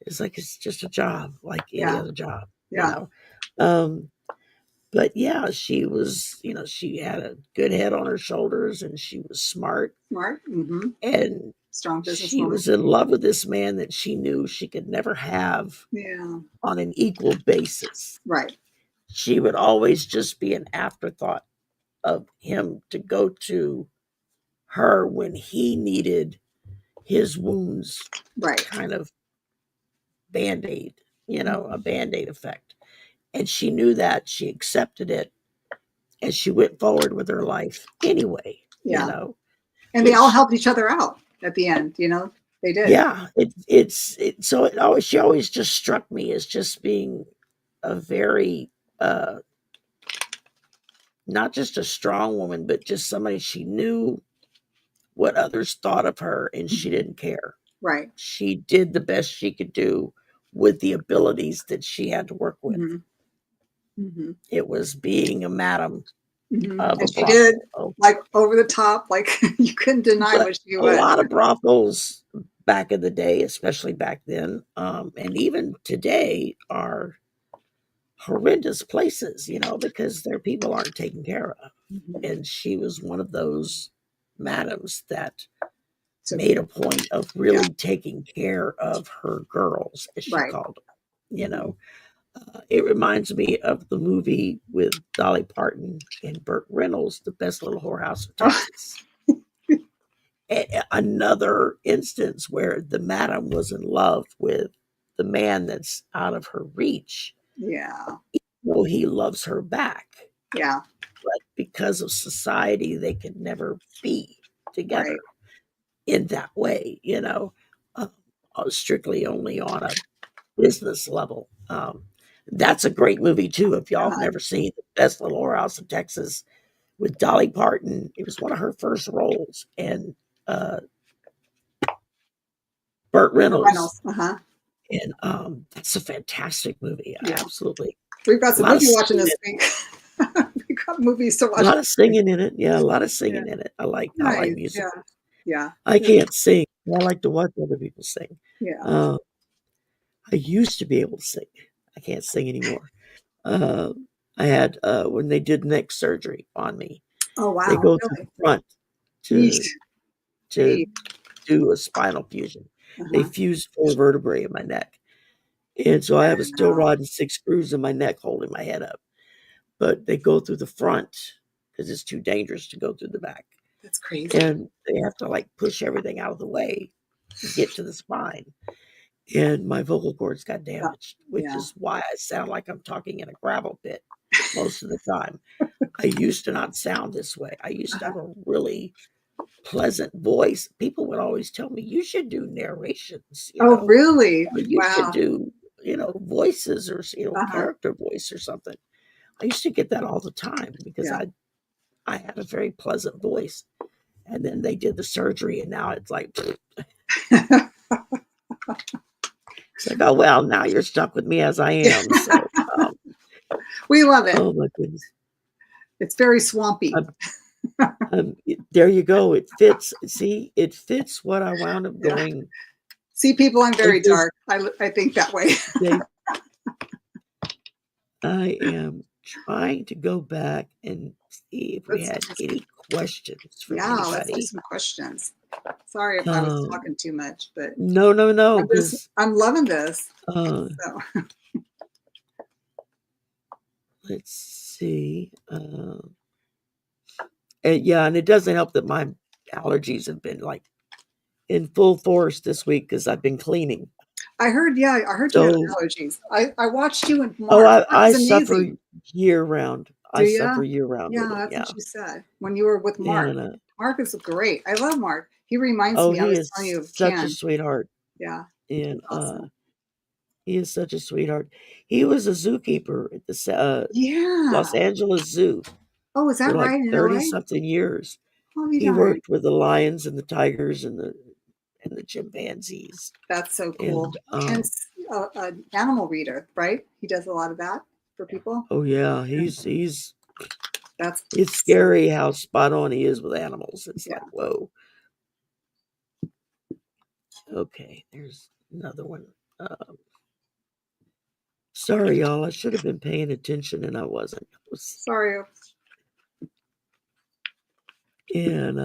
A: It's like, it's just a job like any
B: Yeah.
A: other job, you
B: Yeah.
A: know. Um, but yeah, she was, she had a good head on her shoulders, and she was smart,
B: Smart. Mhm.
A: and
B: Strong
A: she
B: businesswoman.
A: was in love with this man that she knew she could never have
B: Yeah.
A: on an equal basis.
B: Right.
A: She would always just be an afterthought of him to go to her when he needed his wounds
B: Right.
A: kind of band-aid, a
B: Mhm.
A: band-aid effect. And she knew that, she accepted it, and she went forward with her life anyway,
B: Yeah. And they all
A: which,
B: helped each other out at the end, They did.
A: yeah, so she always just struck me as just being a very, uh, not just a strong woman, but just somebody, she knew what others thought of her, and she
B: Mhm.
A: didn't care.
B: Right.
A: She did the best she could do with the abilities that she had to work with.
B: Mhm. Mhm.
A: It was being a madam
B: Mhm.
A: of a
B: And she did,
A: brothel. Oh,
B: like, over the top, like, you couldn't deny
A: but
B: what she
A: a
B: was.
A: lot of brothels back in the day, especially back then, and even today, are horrendous places, because their people aren't taken care of.
B: Mhm.
A: And she was one of those madams that
B: So
A: made a point of
B: yeah.
A: really taking care of her girls, as she
B: Right.
A: called them. You
B: Mhm.
A: know, it reminds me of the movie with Dolly Parton and Burt Reynolds, The Best Little Whorehouse of Texas. Another instance where the madam was in love with the man that's out of her reach.
B: Yeah.
A: Well, he loves her back,
B: Yeah.
A: but because of society, they could never be
B: Right.
A: together in that way, uh, strictly only on a business level. That's a great movie too. If y'all have
B: Uh-huh.
A: never seen The Best Little Whorehouse in Texas with Dolly Parton, it was one of her first roles, and Burt
B: The
A: Reynolds,
B: Reynolds. Uh-huh.
A: and that's a fantastic movie. I
B: Yeah.
A: absolutely,
B: We've got
A: a
B: some
A: lot of
B: movie watching
A: singing in
B: this
A: it.
B: week. We've got movies to
A: A
B: watch
A: lot of
B: this week.
A: singing in it. Yeah, a lot of
B: Yeah.
A: singing in it. I like
B: Nice. Yeah.
A: musicals.
B: Yeah.
A: I
B: Yeah.
A: can't sing. I like to watch other people sing.
B: Yeah.
A: Uh, I used to be able to sing. I can't sing anymore. Uh, I had, when they did neck surgery on me,
B: Oh,
A: they
B: wow.
A: go to the
B: Really?
A: front
B: Yeesh.
A: to to
B: Gee.
A: do a spinal fusion. They
B: Uh-huh.
A: fused 4 vertebrae in my neck, and so I have a steel
B: Wow.
A: rod and 6 screws in my neck holding my head up. But they go through the front because it's too dangerous to go through the back,
B: That's crazy.
A: and they have to, like, push everything out of the way to get to the spine. And my vocal cords got
B: Yeah.
A: damaged, which
B: Yeah.
A: is why I sound like I'm talking in a gravel pit most of the time. I used to not sound this way. I used to
B: Uh-huh.
A: have a really pleasant voice. People would always tell me, "You should do narrations,
B: Oh, really?
A: or you should
B: Wow.
A: do, voices, or,
B: Uh-huh.
A: character voice or something." I used to get that all the time because
B: Yeah.
A: I had a very pleasant voice, And then they did the surgery, and now it's like, it's like, oh, well, now you're stuck with me as I am. So,
B: we love it.
A: oh my goodness.
B: It's very swampy.
A: There you go. It fits. See, it fits what I wound up going.
B: See, people, I'm very dark. I think that way.
A: I am trying to go back and see if we had any questions from anybody.
B: Let's do some questions. Sorry if I was talking too much, but
A: no.
B: I'm loving this.
A: So. Let's see. And it doesn't help that my allergies have been like in full force this week because I've been cleaning.
B: I heard you had allergies. I watched you in March.
A: I suffer year round. Suffer year round.
B: Yeah, that's what you said when you were with Mark. Mark is great. I love Mark. He reminds me.
A: He is such a sweetheart.
B: Yeah,
A: and awesome. He is such a sweetheart. He was a zookeeper at the Los Angeles Zoo.
B: Oh, is that
A: for like
B: right?
A: 30-something years. He worked with the lions and the tigers and the chimpanzees.
B: That's so cool. And an animal reader, right? He does a lot of that for people.
A: Oh yeah, it's scary how spot on he is with animals. It's like, whoa. Okay, there's another one. Sorry, y'all. I should have been paying attention and I wasn't.
B: Sorry.
A: And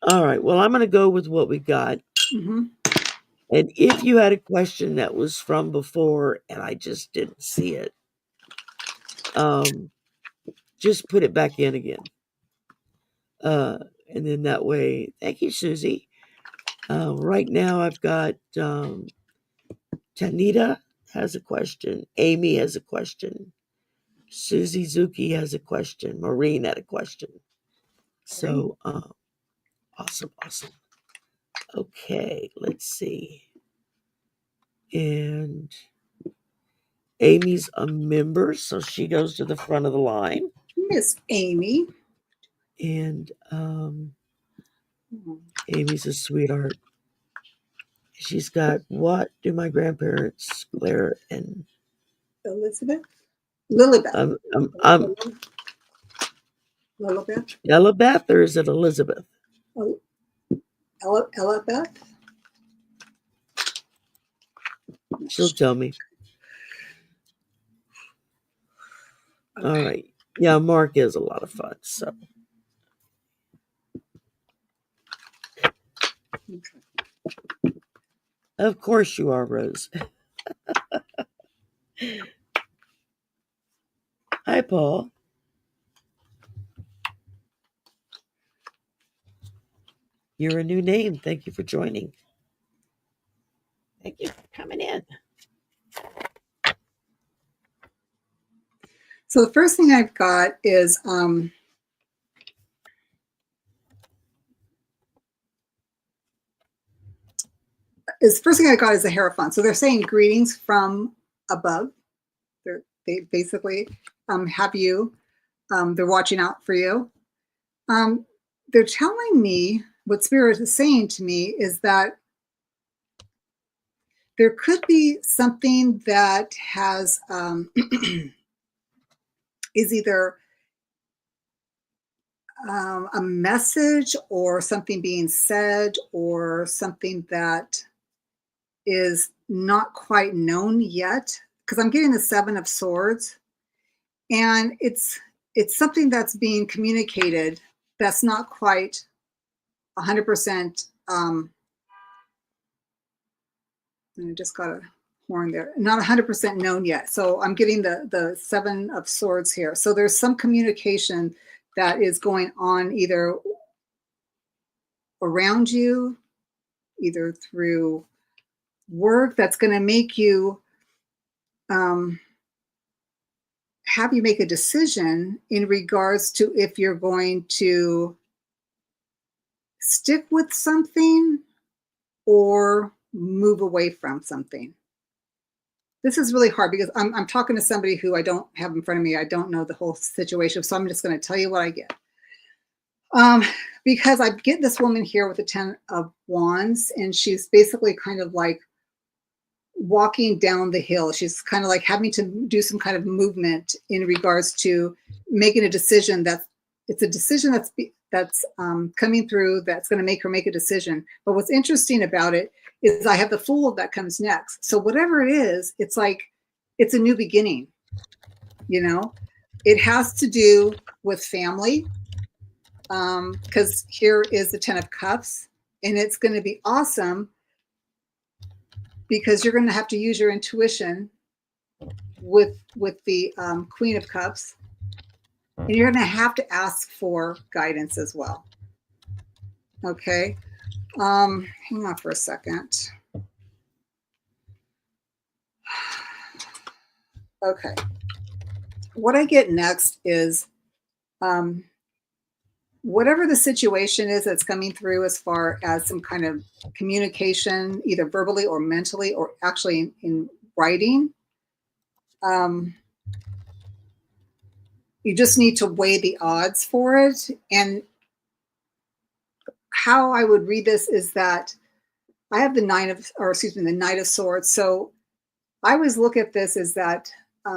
A: all right. Well, I'm going to go with what we got.
B: Mm-hmm.
A: And if you had a question that was from before and I just didn't see it, just put it back in again. And then that way, thank you, Susie. Right now, I've got Tanita has a question. Amy has a question. Susie Zuki has a question. Maureen had a question. So, awesome. Okay, let's see. And Amy's a member, so she goes to the front of the line.
B: Miss Amy.
A: And Amy's a sweetheart. She's got, what do my grandparents, Claire and
B: Lilibeth?
A: Elizabeth, or is it Elizabeth?
B: Elizabeth?
A: She'll tell me. All right. Yeah, Mark is a lot of fun. So, of course you are, Rose. Hi, Paul. You're a new name. Thank you for joining. Thank you for coming in.
B: So the first thing I've got is first thing I got is a Hierophant. So they're saying greetings from above. They basically have you. They're watching out for you. They're telling me what Spirit is saying to me is that there could be something that has is either a message or something being said or something that is not quite known yet, because I'm getting the 7 of Swords, and it's something that's being communicated that's not quite 100%. And I just got a horn there. Not 100% known yet. So I'm getting the 7 of Swords here. So there's some communication that is going on either around you, either through work, that's going to make you have you make a decision in regards to if you're going to stick with something or move away from something. this is really hard because I'm talking to somebody who I don't have in front of me. I don't know the whole situation. So I'm just going to tell you what I get. Because I get this woman here with the 10 of Wands, and she's basically kind of like walking down the hill. She's kind of like having to do some kind of movement in regards to making a decision it's a decision that's coming through that's going to make her make a decision. But what's interesting about it is I have the Fool that comes next. So whatever it is, it's like it's a new beginning. You know, it has to do with family, because here is the 10 of Cups, and it's going to be awesome because you're going to have to use your intuition with the Queen of Cups. And you're going to have to ask for guidance as well. Okay. Hang on for a second. Okay. What I get next is whatever the situation is that's coming through as far as some kind of communication, either verbally or mentally, or actually in writing. You just need to weigh the odds for it. And how I would read this is that I have the Knight of Swords. So I always look at this as that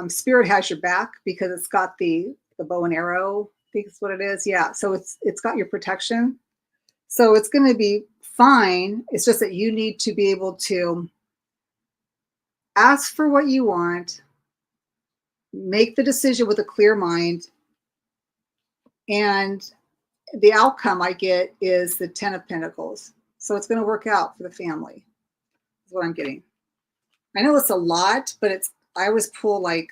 B: Spirit has your back because it's got the bow and arrow. I think it's what it is. Yeah. So it's got your protection. So it's going to be fine. It's just that you need to be able to ask for what you want, make the decision with a clear mind, and the outcome I get is the 10 of Pentacles. So it's going to work out for the family. That's what I'm getting. I know it's a lot, but I always pull like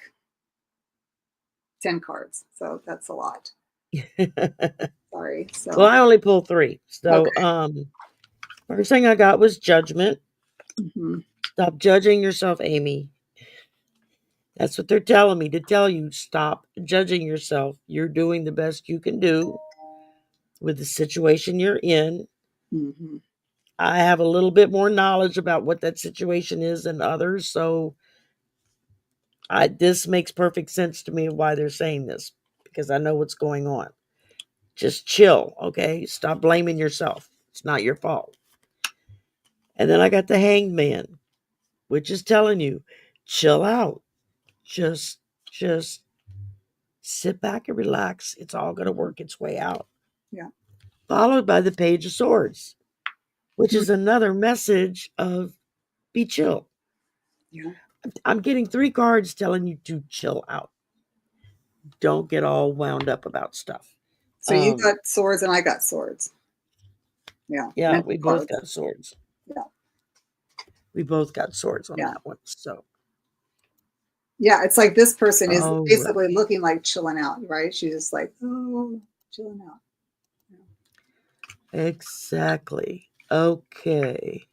B: 10 cards. So that's a lot. Sorry. So
A: Well, I only pulled 3. So
B: okay.
A: First thing I got was judgment.
B: Mm-hmm.
A: Stop judging yourself, Amy. That's what they're telling me to tell you. Stop judging yourself. You're doing the best you can do with the situation you're in.
B: Mm-hmm.
A: I have a little bit more knowledge about what that situation is than others, so this makes perfect sense to me why they're saying this, because I know what's going on. Just chill, okay? Stop blaming yourself. It's not your fault. And then I got the Hanged Man, which is telling you, chill out. Just sit back and relax. It's all going to work its way out.
B: Yeah.
A: Followed by the Page of Swords, which is another message of be chill.
B: Yeah.
A: I'm getting 3 cards telling you to chill out. Don't get all wound up about stuff.
B: So you got swords and I got swords. Yeah.
A: Yeah,
B: mental
A: we both
B: cards.
A: got swords.
B: Yeah.
A: We both got swords on
B: Yeah.
A: that one. So
B: yeah, it's like this person is basically
A: right.
B: looking like chilling out, right? She's just like, oh, chilling out.
A: Yeah. Exactly. Okay.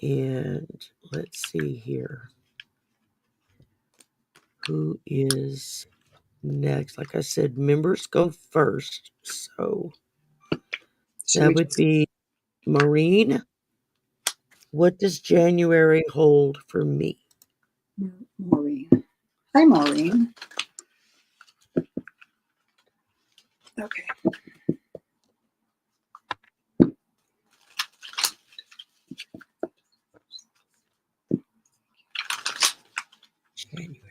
A: And let's see here. Who is next? Like I said, members go first. So that would be Maureen. What does January hold for me?
B: Maureen. Hi, Maureen. Okay.
A: January.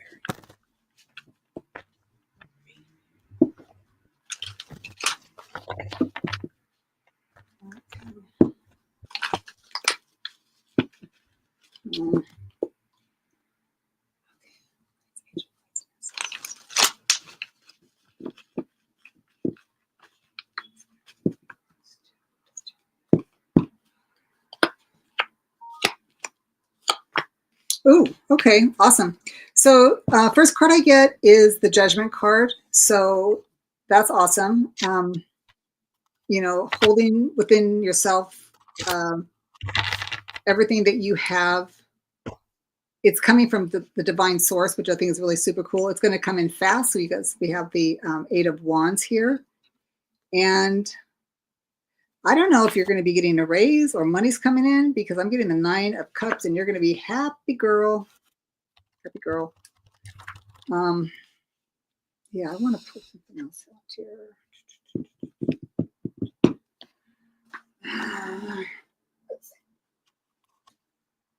B: Ooh, okay, awesome. So first card I get is the Judgment card. So that's awesome. You know, holding within yourself everything that you have. It's coming from the divine source, which I think is really super cool. It's going to come in fast. So you guys, we have the 8 of Wands here. And I don't know if you're going to be getting a raise or money's coming in, because I'm getting the 9 of Cups and you're going to be happy girl. Happy girl. Yeah, I want to put something else out here.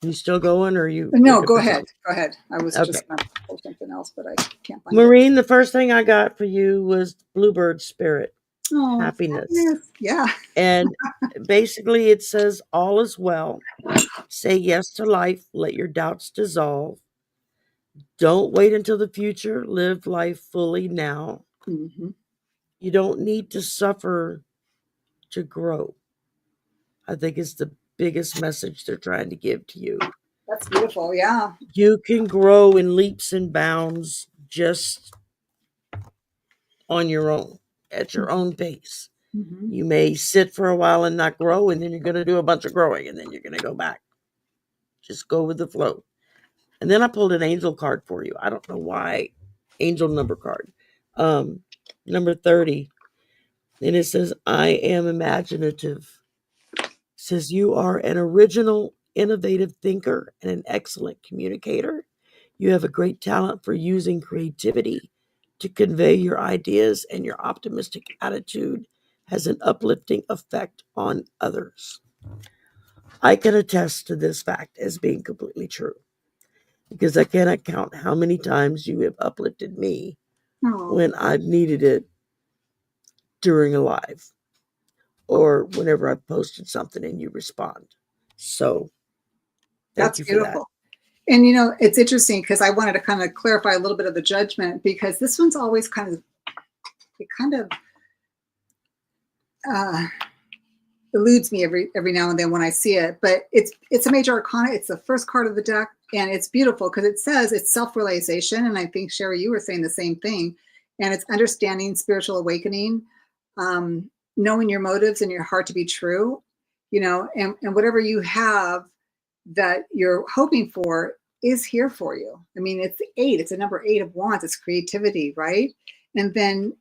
A: You still going, or you?
B: No, go ahead. Go ahead. I was just going to pull something else, but I can't find
A: Maureen, the first thing I got for you was Bluebird Spirit.
B: Oh,
A: happiness.
B: Yeah.
A: And basically it says all is well. Say yes to life. Let your doubts dissolve. Don't wait until the future. Live life fully now.
B: Mm-hmm.
A: You don't need to suffer to grow. I think it's the biggest message they're trying to give to you.
B: That's beautiful. Yeah.
A: You can grow in leaps and bounds just on your own, at your own pace.
B: Mm-hmm.
A: You may sit for a while and not grow, and then you're going to do a bunch of growing, and then you're going to go back. Just go with the flow. And then I pulled an angel card for you. I don't know why. Angel number card. Number 30. And it says, I am imaginative. It says, you are an original, innovative thinker and an excellent communicator. You have a great talent for using creativity to convey your ideas, and your optimistic attitude has an uplifting effect on others. I can attest to this fact as being completely true, because I cannot count how many times you have uplifted me when I've needed it during a live, or whenever I've posted something and you respond. So
B: that's beautiful. And it's interesting because I wanted to kind of clarify a little bit of the judgment, because this one's always eludes me every now and then when I see it. But it's a major arcana. It's the first card of the deck, and it's beautiful because it says it's self-realization. And I think, Sherry, you were saying the same thing. And it's understanding spiritual awakening, knowing your motives and your heart to be true, and whatever you have that you're hoping for is here for you. I mean, it's the 8. It's a number 8 of Wands. It's creativity, right? And then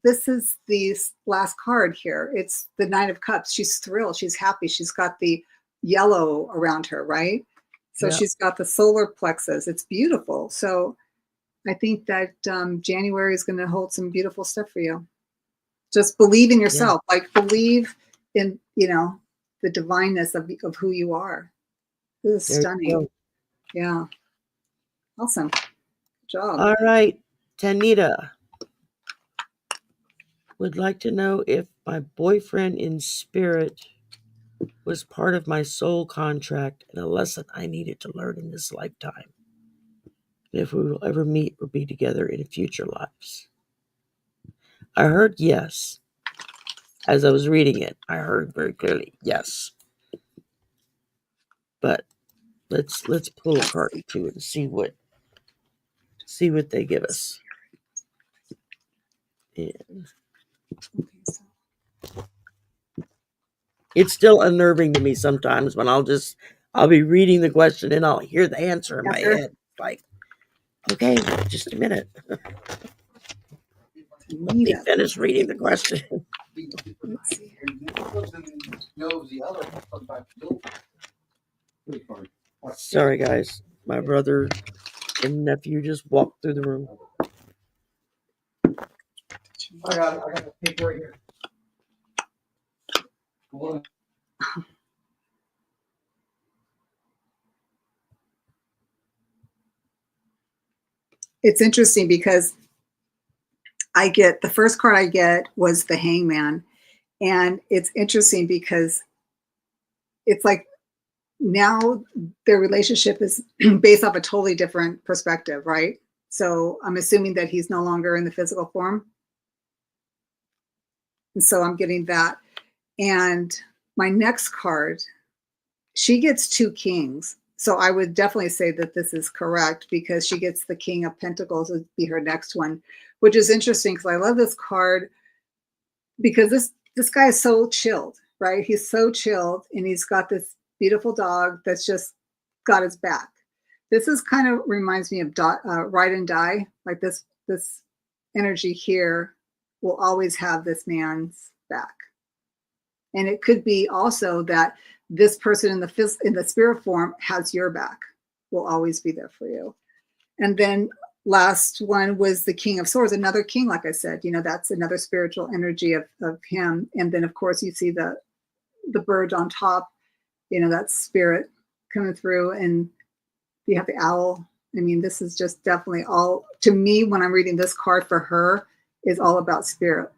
B: this is the last card here. It's the 9 of Cups. She's thrilled. She's happy. She's got the yellow around her, right? So she's got the solar plexus. It's beautiful. So I think that January is going to hold some beautiful stuff for you. Just believe in yourself. Like, believe in, the divineness of who you are. This is stunning. Yeah. Awesome. Good job.
A: All right. Tanita would like to know if my boyfriend in spirit was part of my soul contract and a lesson I needed to learn in this lifetime. And if we will ever meet or be together in future lives. I heard yes. As I was reading it, I heard very clearly yes. But let's pull a card or two and see what they give us. And it's still unnerving to me sometimes when I'll be reading the question and I'll hear the answer in my head. Like, okay, just a minute. Let me finish reading the question. Sorry, guys. My brother and nephew just walked through the room.
C: I got a paper right here.
B: It's interesting because the first card I get was the Hangman. And it's interesting because it's like now their relationship is based off a totally different perspective, right? So I'm assuming that he's no longer in the physical form. And so I'm getting that. And my next card, she gets 2 kings. So I would definitely say that this is correct, because she gets the King of Pentacles would be her next one, which is interesting because I love this card because this guy is so chilled, right? He's so chilled, and he's got this beautiful dog that's just got his back. This is kind of reminds me of Ride and Die. Like this energy here will always have this man's back. And it could be also that this person in the spirit form has your back, will always be there for you. And then last one was the King of Swords, another king, like I said, that's another spiritual energy of him. And then, of course, you see the bird on top, that's spirit coming through. And you have the owl. I mean, this is just definitely all, to me, when I'm reading this card for her, is all about spirit.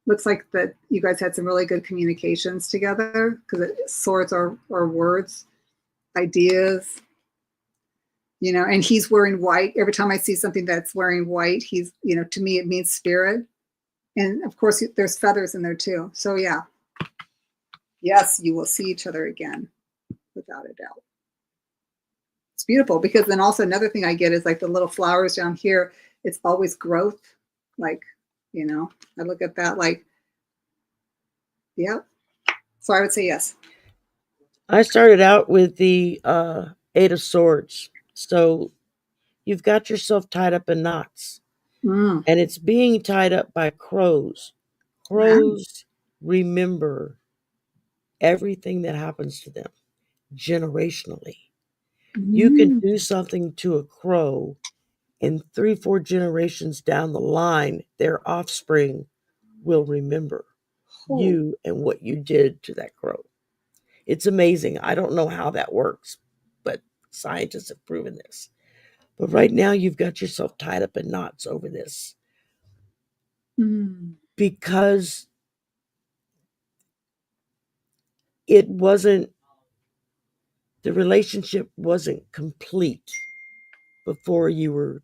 B: Looks like that you guys had some really good communications together, because swords are words, ideas, and he's wearing white. Every time I see something that's wearing white, he's, to me, it means spirit. And of course, there's feathers in there too. So yeah, yes, you will see each other again, without a doubt. It's beautiful, because then also another thing I get is like the little flowers down here. It's always growth. Like, I look at that like, yeah. So I would say yes.
A: I started out with the 8 of Swords. So you've got yourself tied up in knots. And it's being tied up by crows. Crows remember everything that happens to them generationally. You can do something to a crow, and 3-4 generations down the line, their offspring will remember you and what you did to that crow. It's amazing. I don't know how that works, but scientists have proven this. But right now, you've got yourself tied up in knots over this. Because the relationship wasn't complete before you were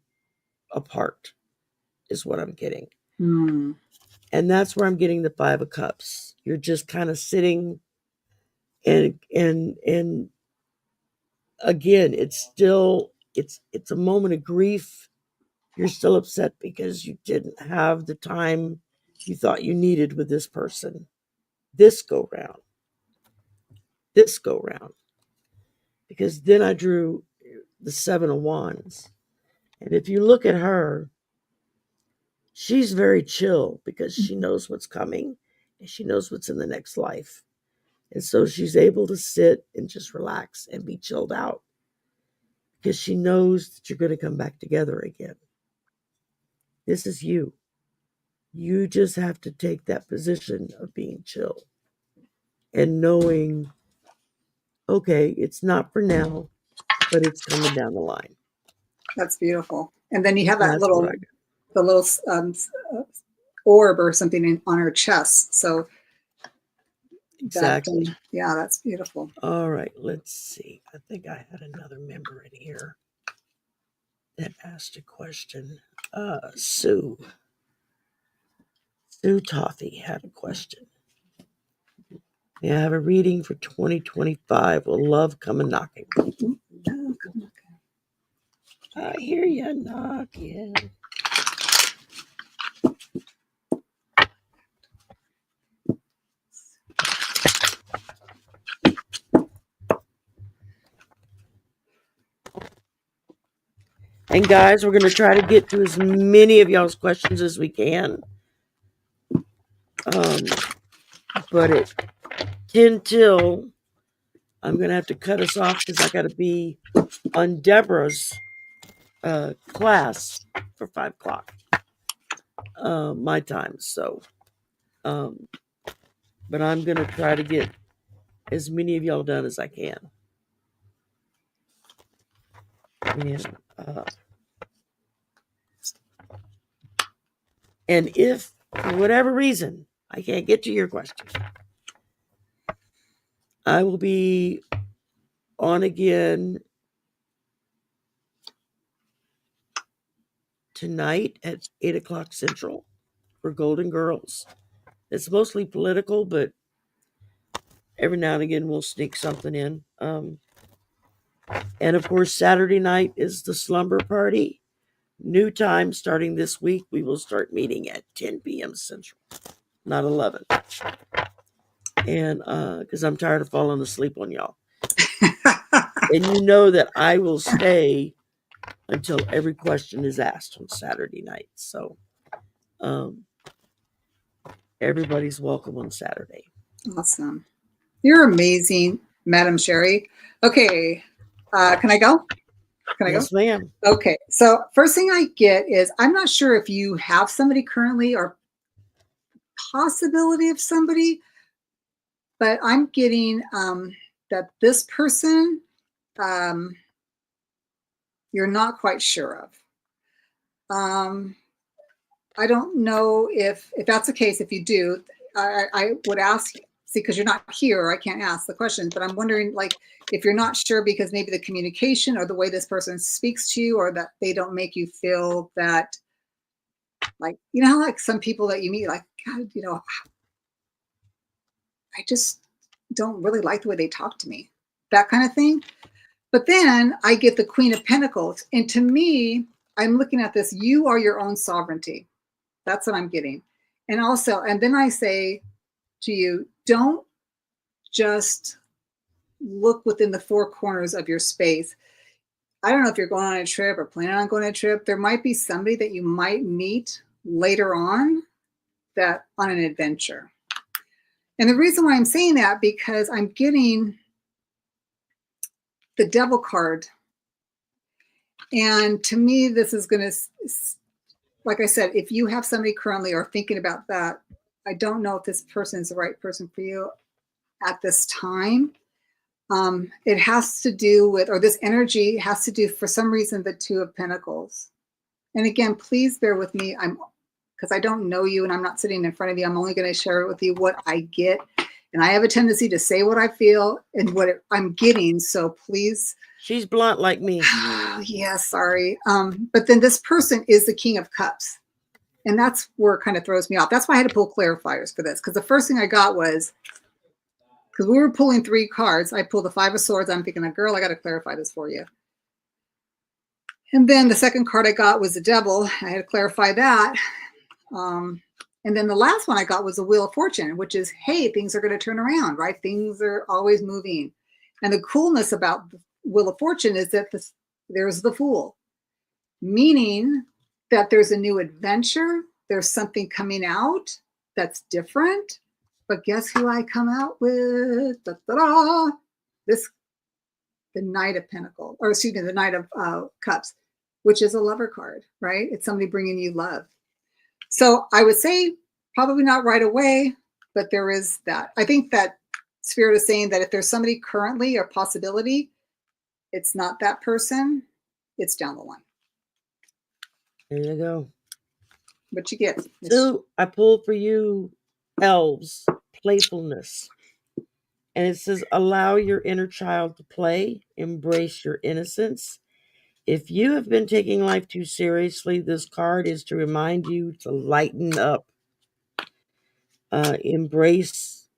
A: apart, is what I'm getting. And that's where I'm getting the 5 of Cups. You're just kind of sitting, and again, it's a moment of grief. You're still upset because you didn't have the time you thought you needed with this person this go round. Because then I drew the 7 of Wands. And if you look at her, she's very chill because she knows what's coming and she knows what's in the next life. And so she's able to sit and just relax and be chilled out because she knows that you're going to come back together again. This is you. You just have to take that position of being chill and knowing, okay, it's not for now, but it's coming down the line.
B: That's beautiful. And then you have that little orb or something on her chest. So
A: exactly.
B: That's beautiful.
A: All right, let's see. I think I had another member in here that asked a question. Sue Toffee had a question. May I have a reading for 2025? Will love come a knocking? I hear you knocking. And guys, we're going to try to get to as many of y'all's questions as we can. But at 10 till, I'm going to have to cut us off because I got to be on Deborah's class for 5 o'clock my time. So, but I'm going to try to get as many of y'all done as I can. And if, for whatever reason, I can't get to your question, I will be on again tonight at 8 o'clock Central for Golden Girls. It's mostly political, but every now and again we'll sneak something in. And of course, Saturday night is the slumber party. New time starting this week. We will start meeting at 10 p.m. Central, not 11. And because I'm tired of falling asleep on y'all. And you know that I will stay until every question is asked on Saturday night. So everybody's welcome on Saturday.
B: Awesome. You're amazing, Madam Sherry. Okay. Can I go? Can I go?
A: Yes, ma'am.
B: Okay. So first thing I get is, I'm not sure if you have somebody currently or possibility of somebody, but I'm getting that this person you're not quite sure of. I don't know if that's the case. If you do, I would ask, see, because you're not here, I can't ask the question, but I'm wondering, like, if you're not sure because maybe the communication or the way this person speaks to you, or that they don't make you feel that, like, you know, like some people that you meet, like, God, you know, I just don't really like the way they talk to me, that kind of thing. But then I get the Queen of Pentacles. And to me, I'm looking at this, you are your own sovereignty. That's what I'm getting. And also, and then I say to you, don't just look within the four corners of your space. I don't know if you're going on a trip or planning on going on a trip. There might be somebody that you might meet later on, that on an adventure. And the reason why I'm saying that, because I'm getting the Devil card. And to me, this is going to, like I said, if you have somebody currently or thinking about that, I don't know if this person is the right person for you at this time. It has to do with, or this energy has to do, for some reason, the Two of Pentacles. And again, please bear with me. Because I don't know you and I'm not sitting in front of you. I'm only going to share with you what I get. And I have a tendency to say what I feel and what I'm getting. So please.
A: She's blunt like me.
B: Yeah, sorry. But then this person is the King of Cups. And that's where it kind of throws me off. That's why I had to pull clarifiers for this. Because the first thing I got was, because we were pulling 3 cards, I pulled the Five of Swords. I'm thinking, girl, I got to clarify this for you. And then the second card I got was the Devil. I had to clarify that. And then the last one I got was the Wheel of Fortune, which is, hey, things are going to turn around, right? Things are always moving. And the coolness about the Wheel of Fortune is that there's the Fool, meaning that there's a new adventure. There's something coming out that's different. But guess who I come out with? Da-da-da! The Knight of Pentacles, or excuse me, the Knight of Cups, which is a lover card, right? It's somebody bringing you love. So I would say probably not right away, but there is that. I think that Spirit is saying that if there's somebody currently or possibility, it's not that person, it's down the line.
A: There you go.
B: What you get?
A: So I pulled for you Elves, playfulness. And it says, allow your inner child to play, embrace your innocence. If you have been taking life too seriously, this card is to remind you to lighten up. Embrace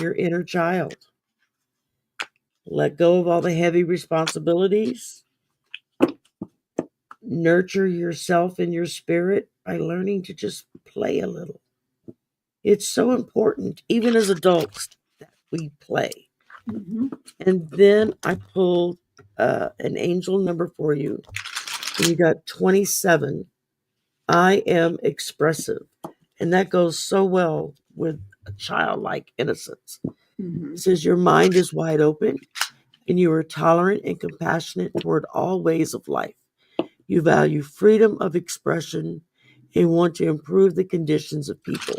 A: your inner child. Let go of all the heavy responsibilities. Nurture yourself and your spirit by learning to just play a little. It's so important, even as adults, that we play.
B: Mm-hmm.
A: And then I pulled an angel number for you. And you got 27. I am expressive. And that goes so well with a childlike innocence.
B: Mm-hmm.
A: It says your mind is wide open and you are tolerant and compassionate toward all ways of life. You value freedom of expression and want to improve the conditions of people,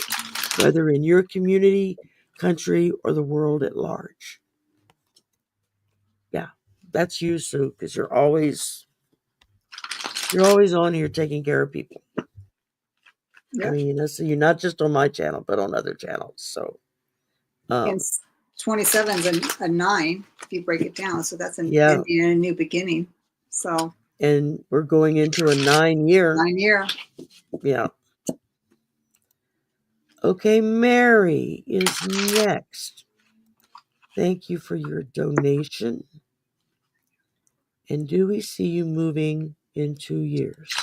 A: whether in your community, country, or the world at large. Yeah, that's you, Sue, because you're always on here taking care of people.
B: Yep.
A: I mean, so you're not just on my channel, but on other channels. So,
B: And 27 is a 9 if you break it down. So that's a new beginning. So.
A: And we're going into a 9-year.
B: 9-year.
A: Yeah. Okay, Mary is next. Thank you for your donation. And do we see you moving in 2 years?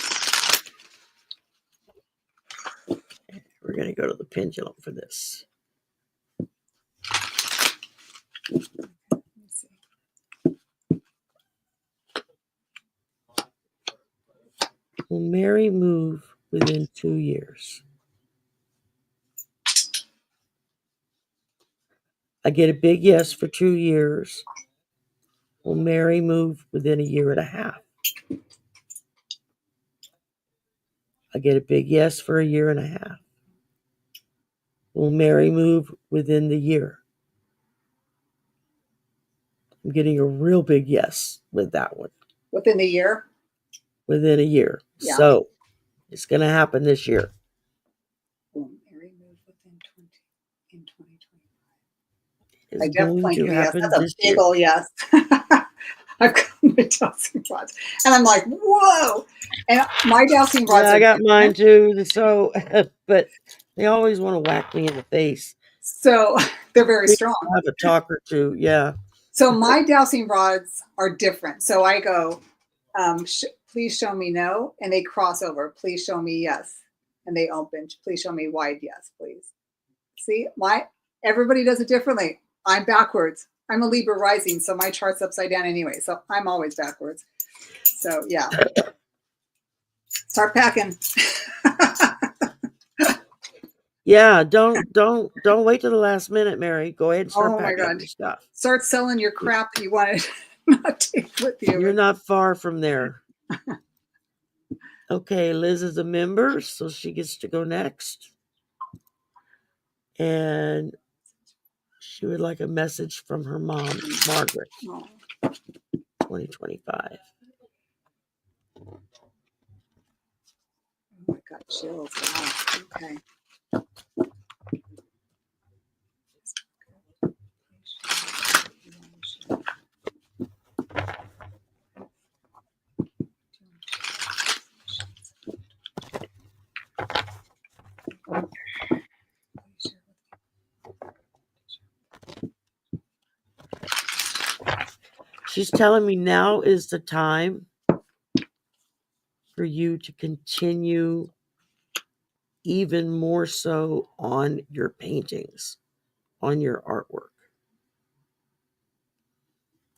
A: We're going to go to the pendulum for this. Will Mary move within 2 years? I get a big yes for 2 years. Will marry, move within a year and a half. I get a big yes for a year and a half. Will marry, move within the year. I'm getting a real big yes with that one.
B: Within the year?
A: Within a year.
B: Yeah.
A: So it's going to happen this year.
B: Will marry, move within 2025.
A: It's
B: I
A: going
B: definitely
A: to
B: get a yes.
A: happen
B: That's a
A: this
B: big
A: year.
B: ol' yes. I've got my dowsing rods. And I'm like, whoa. And my dowsing rods
A: Yeah, I
B: are
A: got
B: different.
A: mine too. So, but they always want to whack me in the face.
B: So they're very
A: We
B: strong.
A: have a talk or two. Yeah.
B: So my dowsing rods are different. So I go, please show me no. And they cross over. Please show me yes. And they open. Please show me wide yes, please. See, everybody does it differently. I'm backwards. I'm a Libra rising, so my chart's upside down anyway. So I'm always backwards. So yeah. Start packing.
A: Yeah, don't wait till the last minute, Mary. Go ahead and start
B: Oh my
A: packing up
B: God.
A: your stuff.
B: Start selling your crap that you wanted not take with you.
A: You're not far from there. Okay, Liz is a member, so she gets to go next. And she would like a message from her mom, Margaret, 2025.
B: Oh, I got chills. Wow. Okay.
A: She's telling me now is the time for you to continue even more so on your paintings, on your artwork.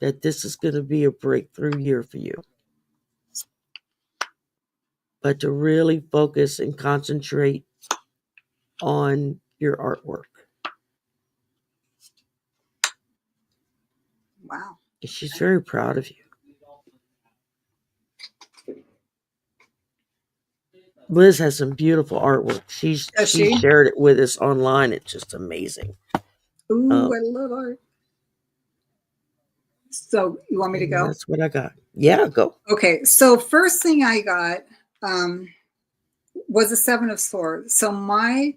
A: That this is going to be a breakthrough year for you. But to really focus and concentrate on your artwork.
B: Wow.
A: And she's very proud of you. Liz has some beautiful artwork. She shared it with us online. It's just amazing.
B: Ooh, I love art. So you want me to go?
A: That's what I got. Yeah, go.
B: Okay. So first thing I got was a 7 of Swords. So my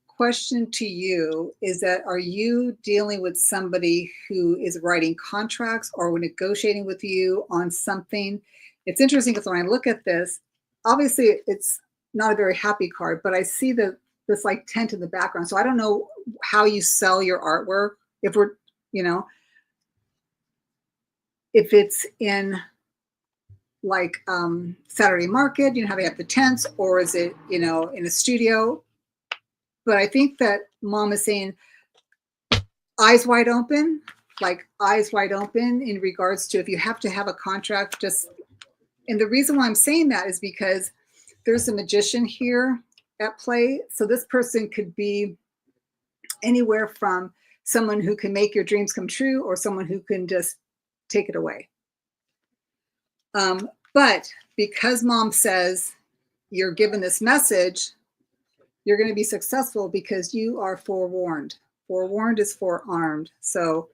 B: question to you is that, are you dealing with somebody who is writing contracts or negotiating with you on something? It's interesting because when I look at this, obviously it's not a very happy card, but I see this like tent in the background. So I don't know how you sell your artwork. If we're, if it's in like Saturday market, how they have the tents, or is it, in a studio? But I think that mom is saying eyes wide open, like eyes wide open in regards to if you have to have a contract, and the reason why I'm saying that is because there's a magician here at play. So this person could be anywhere from someone who can make your dreams come true or someone who can just take it away. But because mom says you're given this message, you're going to be successful because you are forewarned. Forewarned is forearmed. So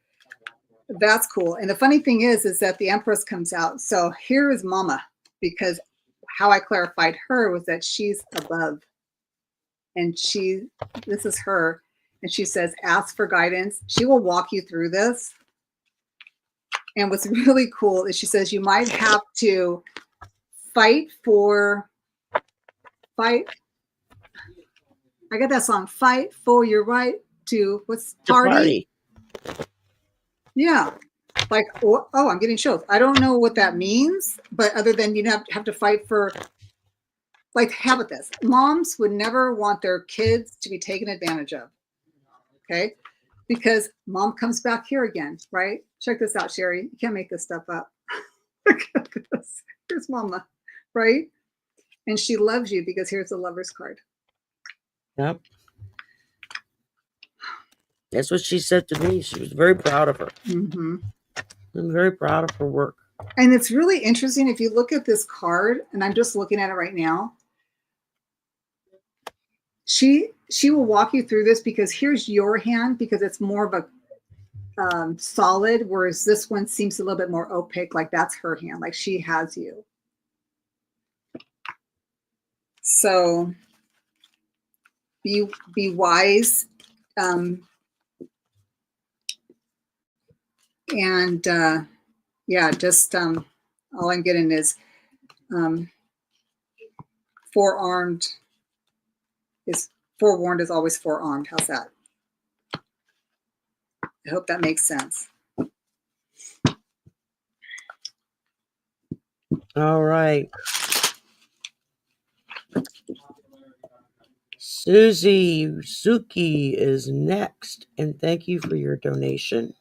B: that's cool. And the funny thing is that the Empress comes out. So here is mama, because how I clarified her was that she's above. And this is her. And she says, ask for guidance. She will walk you through this. And what's really cool is she says you might have to fight. I got that song, fight for your right to party? Yeah. Like, oh, I'm getting chills. I don't know what that means, but other than you have to fight for, like, how about this? Moms would never want their kids to be taken advantage of. Okay. Because mom comes back here again, right? Check this out, Sherry. You can't make this stuff up. Look at this. Here's mama, right? And she loves you because here's the Lover's card.
A: Yep. That's what she said to me. She was very proud of her.
B: Mm-hmm.
A: I'm very proud of her work.
B: And it's really interesting if you look at this card, and I'm just looking at it right now. She will walk you through this because here's your hand because it's more of a solid, whereas this one seems a little bit more opaque. Like that's her hand. Like she has you. So be wise. And yeah, just all I'm getting is forewarned is always forearmed. How's that? I hope that makes sense.
A: All right. Suki is next, and thank you for your donation.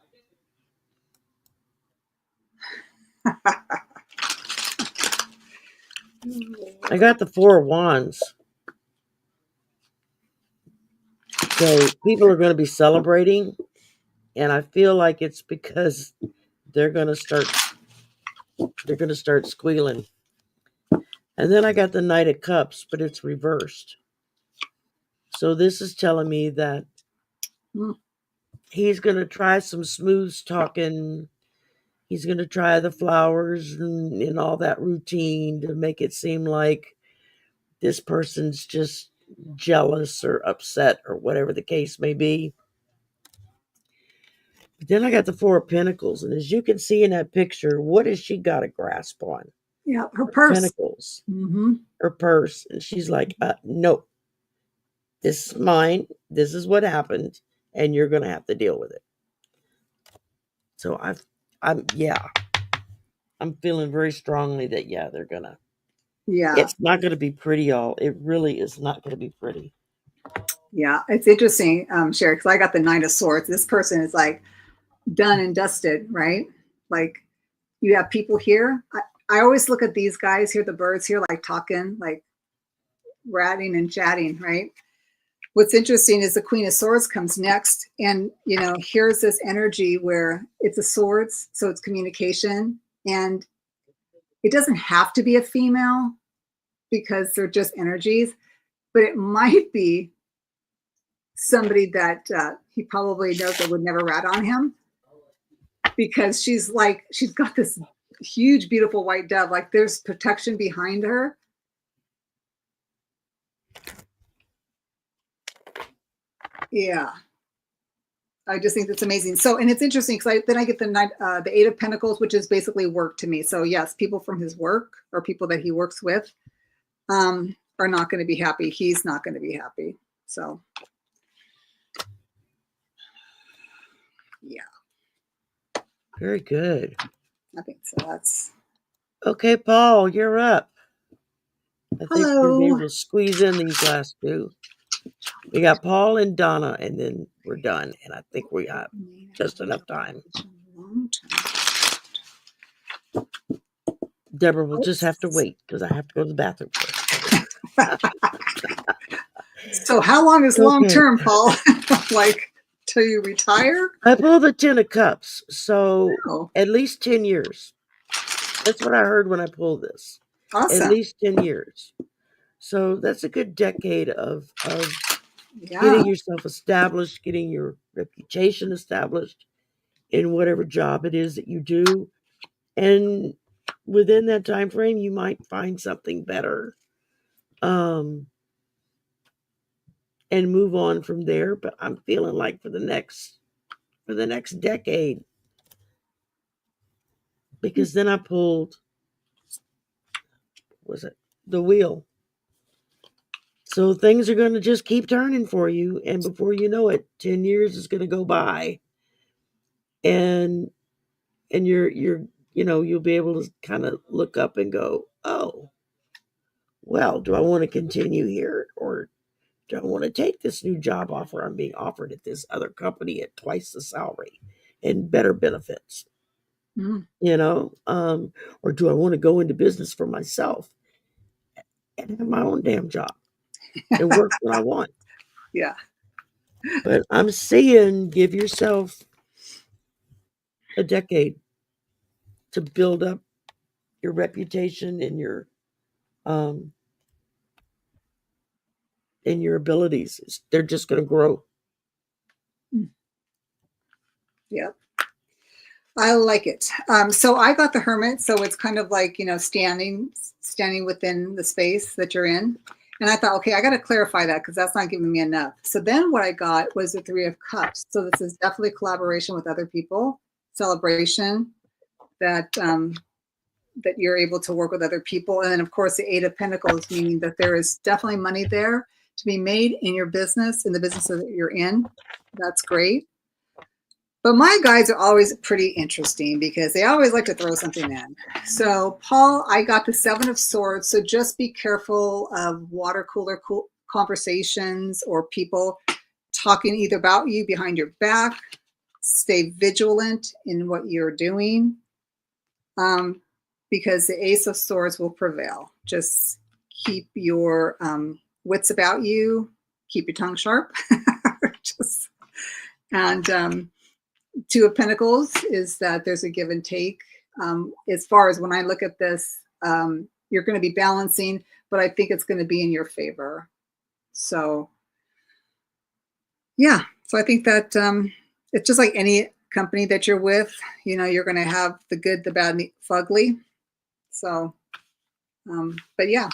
A: I got the 4 of Wands. So people are going to be celebrating, and I feel like it's because they're going to start squealing. And then I got the Knight of Cups, but it's reversed. So this is telling me that he's going to try some smooth talking. He's going to try the flowers and all that routine to make it seem like this person's just jealous or upset or whatever the case may be. But then I got the 4 of Pentacles. And as you can see in that picture, what has she got a grasp on?
B: Yeah, her purse.
A: Pentacles.
B: Mm-hmm.
A: Her purse. And she's like, no, this is mine. This is what happened. And you're going to have to deal with it. So I'm feeling very strongly that, they're going to.
B: Yeah.
A: It's not going to be pretty, y'all. It really is not going to be pretty.
B: Yeah, it's interesting, Sherry, because I got the 9 of Swords. This person is like done and dusted, right? Like you have people here. I always look at these guys here, the birds here, like talking, like ratting and chatting, right? What's interesting is the Queen of Swords comes next. And, here's this energy where it's a swords, so it's communication. And it doesn't have to be a female because they're just energies, but it might be somebody that he probably knows that would never rat on him because she's got this huge, beautiful white dove. Like there's protection behind her. Yeah. I just think that's amazing. So, and it's interesting because then I get the 8 of Pentacles, which is basically work to me. So yes, people from his work or people that he works with are not going to be happy. He's not going to be happy. So yeah.
A: Very good.
B: I think so. That's
A: okay. Paul, you're up. I think
B: hello.
A: we'll be able to squeeze in these last 2. We got Paul and Donna, and then we're done. And I think we have just enough time. Deborah will just have to wait because I have to go to the bathroom first.
B: So how long is long term, Paul? Like till you retire?
A: I pulled the 10 of Cups, so at least 10 years. That's what I heard when I pulled this.
B: Awesome.
A: At least 10 years. So that's a good decade of getting yourself established, getting your reputation established in whatever job it is that you do. And within that time frame, you might find something better. And move on from there. But I'm feeling like for the next decade, because then I pulled, the wheel. So things are going to just keep turning for you, and before you know it, 10 years is going to go by, and you'll be able to kind of look up and go, oh, well, do I want to continue here, or do I want to take this new job offer I'm being offered at this other company at twice the salary and better benefits? Or do I want to go into business for myself and have my own damn job and work when I want?
B: Yeah.
A: But I'm seeing give yourself a decade to build up your reputation um and your abilities. They're just going to grow.
B: Yep. I like it. So I got the Hermit. So it's kind of like, standing within the space that you're in. And I thought, okay, I got to clarify that because that's not giving me enough. So then what I got was the Three of Cups. So this is definitely collaboration with other people, celebration that that you're able to work with other people. And then of course the Eight of Pentacles, meaning that there is definitely money there to be made in your business, in the business that you're in. That's great. But my guides are always pretty interesting because they always like to throw something in. So Paul, I got the Seven of Swords. So just be careful of water cooler conversations or people talking either about you behind your back. Stay vigilant in what you're doing because the Ace of Swords will prevail. Just keep your wits about you. Keep your tongue sharp. And Two of Pentacles is that there's a give and take. As far as when I look at this, you're going to be balancing, but I think it's going to be in your favor. So, yeah. So I think that it's just like any company that you're with, you're going to have the good, the bad, and the ugly. So, but yeah,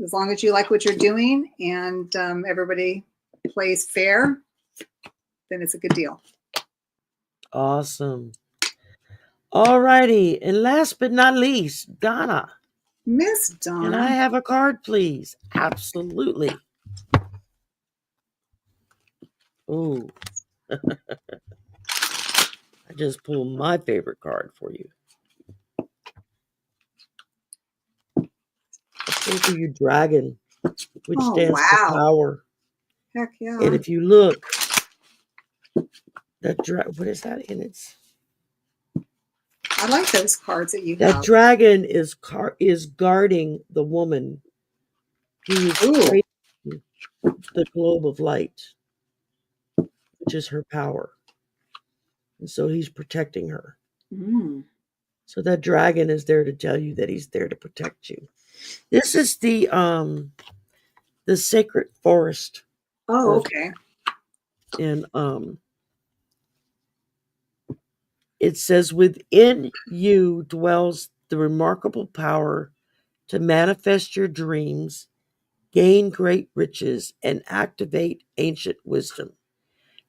B: as long as you like what you're doing and everybody plays fair, then it's a good deal.
A: Awesome. All righty. And last but not least, Donna.
B: Miss Donna.
A: Can I have a card, please? Absolutely. Ooh. I just pulled my favorite card for you. I pulled for you Dragon, which stands for power.
B: Heck yeah.
A: And if you look, that what is that in its?
B: I like those cards that you have.
A: That dragon is guarding the woman who is creating the globe of light, which is her power. And so he's protecting her. So that dragon is there to tell you that he's there to protect you. This is the sacred forest.
B: Oh, okay.
A: And it says, within you dwells the remarkable power to manifest your dreams, gain great riches, and activate ancient wisdom.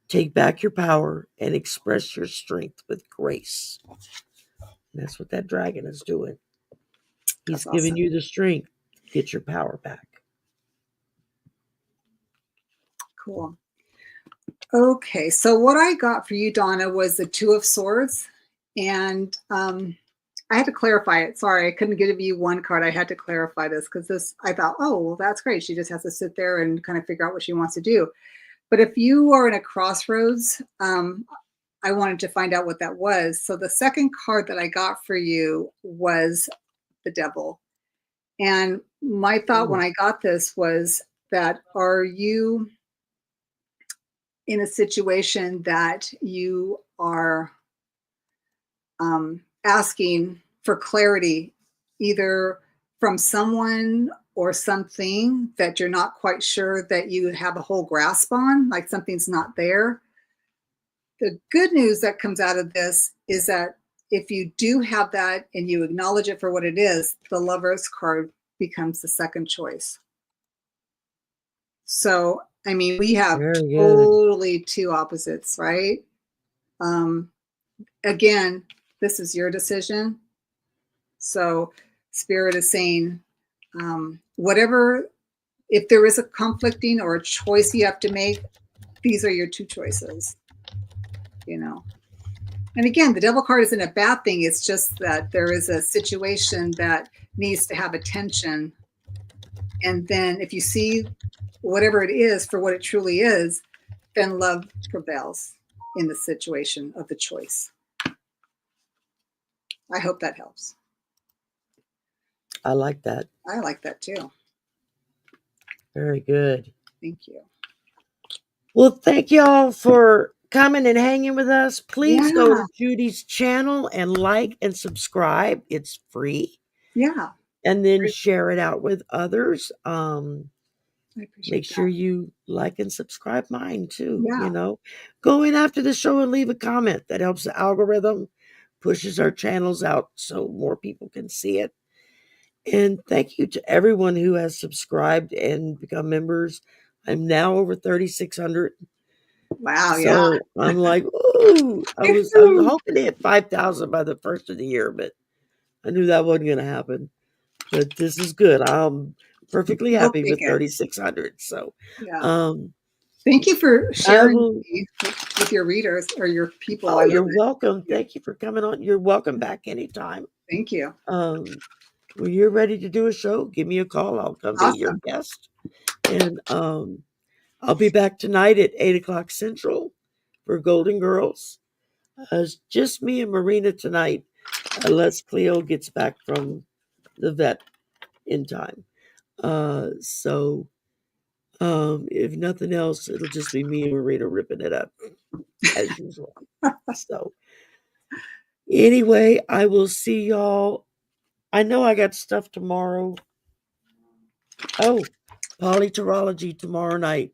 A: Take back your power and express your strength with grace. And that's what that dragon is doing. He's giving you the strength to get your power back.
B: Cool. Okay, so what I got for you, Donna, was the Two of Swords. And I had to clarify it. Sorry, I couldn't give you one card. I had to clarify this because I thought, oh, well, that's great. She just has to sit there and kind of figure out what she wants to do. But if you are in a crossroads, I wanted to find out what that was. So the second card that I got for you was the Devil. And my thought when I got this was that, are you in a situation that you are asking for clarity, either from someone or something that you're not quite sure that you have a whole grasp on, like something's not there? The good news that comes out of this is that if you do have that and you acknowledge it for what it is, the Lover's card becomes the second choice. So, I mean, we have totally two opposites, right? Again, this is your decision. So Spirit is saying, whatever, if there is a conflicting or a choice you have to make, these are your two choices, And again, the Devil card isn't a bad thing. It's just that there is a situation that needs to have attention. And then if you see whatever it is for what it truly is, then love prevails in the situation of the choice. I hope that helps.
A: I like that.
B: I like that too.
A: Very good.
B: Thank you.
A: Well, thank y'all for coming and hanging with us. Please go
B: Yeah.
A: to Judy's channel and like and subscribe. It's free.
B: Yeah.
A: And then
B: Great.
A: share it out with others.
B: I appreciate
A: Make sure
B: that.
A: you like and subscribe mine too.
B: Yeah.
A: You know, go in after the show and leave a comment. That helps the algorithm, pushes our channels out so more people can see it. And thank you to everyone who has subscribed and become members. I'm now over 3,600.
B: Wow. Yeah.
A: So I'm like, ooh, I was hoping to hit 5,000 by the first of the year, but I knew that wasn't going to happen. But this is good. I'm perfectly
B: We'll
A: happy
B: take
A: with
B: it.
A: 3,600. So,
B: Yeah. Thank you for
A: I
B: sharing
A: will.
B: me with your readers or your people.
A: Oh,
B: I love
A: you're
B: it.
A: welcome. Thank you for coming on. You're welcome back anytime.
B: Thank you.
A: When you're ready to do a show, give me a call. I'll come be your
B: Awesome.
A: guest. And I'll be back tonight at 8 o'clock Central for Golden Girls. It's just me and Marina tonight, unless Cleo gets back from the vet in time. So if nothing else, it'll just be me and Marina ripping it up as usual. So anyway, I will see y'all. I know I got stuff tomorrow. Oh, polyterology tomorrow night,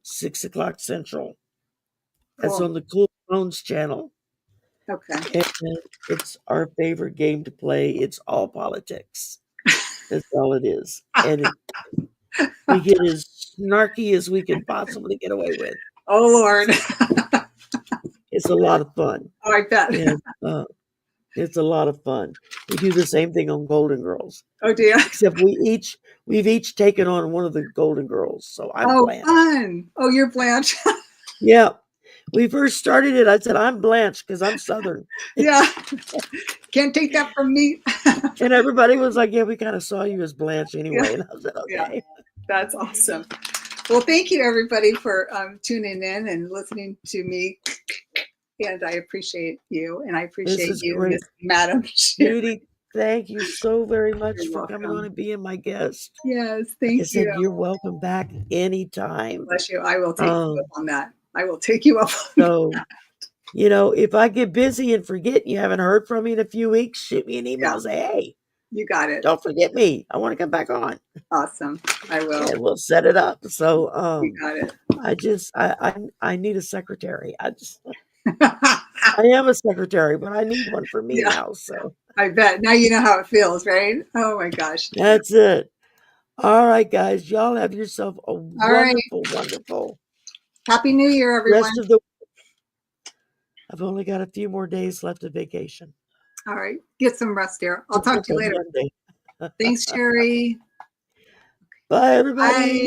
A: 6 o'clock Central. That's
B: Cool.
A: on the Cool Bones channel.
B: Okay.
A: And it's our favorite game to play. It's all politics. That's all it is. And we get as snarky as we can possibly get away with.
B: Oh, Lord.
A: It's a lot of fun.
B: Oh, I bet.
A: And it's a lot of fun. We do the same thing on Golden Girls.
B: Oh, dear.
A: Except we've each taken on one of the Golden Girls. So I'm
B: Oh,
A: Blanche.
B: fun. Oh, you're Blanche.
A: Yeah. We first started it. I said, I'm Blanche because I'm Southern.
B: Yeah. Can't take that from me.
A: And everybody was like, yeah, we kind of saw you as Blanche anyway. And I said, okay.
B: Yeah. That's awesome. Well, thank you, everybody, for tuning in and listening to me. And I appreciate you. And I appreciate
A: is
B: you,
A: great.
B: Miss Madam Sherry.
A: Judy, thank you so very much
B: You're
A: for coming
B: welcome.
A: on and being my guest.
B: Yes,
A: Like I
B: thank
A: said,
B: you.
A: you're welcome back anytime.
B: Bless you. I will take you up on that. I will take you up on
A: So,
B: that.
A: you know, if I get busy and forget you haven't heard from me in a few weeks, shoot me an email
B: Yeah.
A: and say, hey,
B: You got it.
A: don't forget me. I want to come back on.
B: Awesome. I will.
A: And we'll set it up. So
B: You got it.
A: I need a secretary. I am a secretary, but I need one for me
B: Yeah.
A: now. So
B: I bet. Now you know how it feels, right? Oh my gosh.
A: that's it. All right, guys. Y'all have yourself a
B: right.
A: wonderful
B: Happy New Year, everyone.
A: rest of the week. I've only got a few more days left of vacation.
B: All right. Get some rest here. I'll talk to you later.
A: Monday.
B: Thanks, Sherry.
A: Bye, everybody.
B: Bye.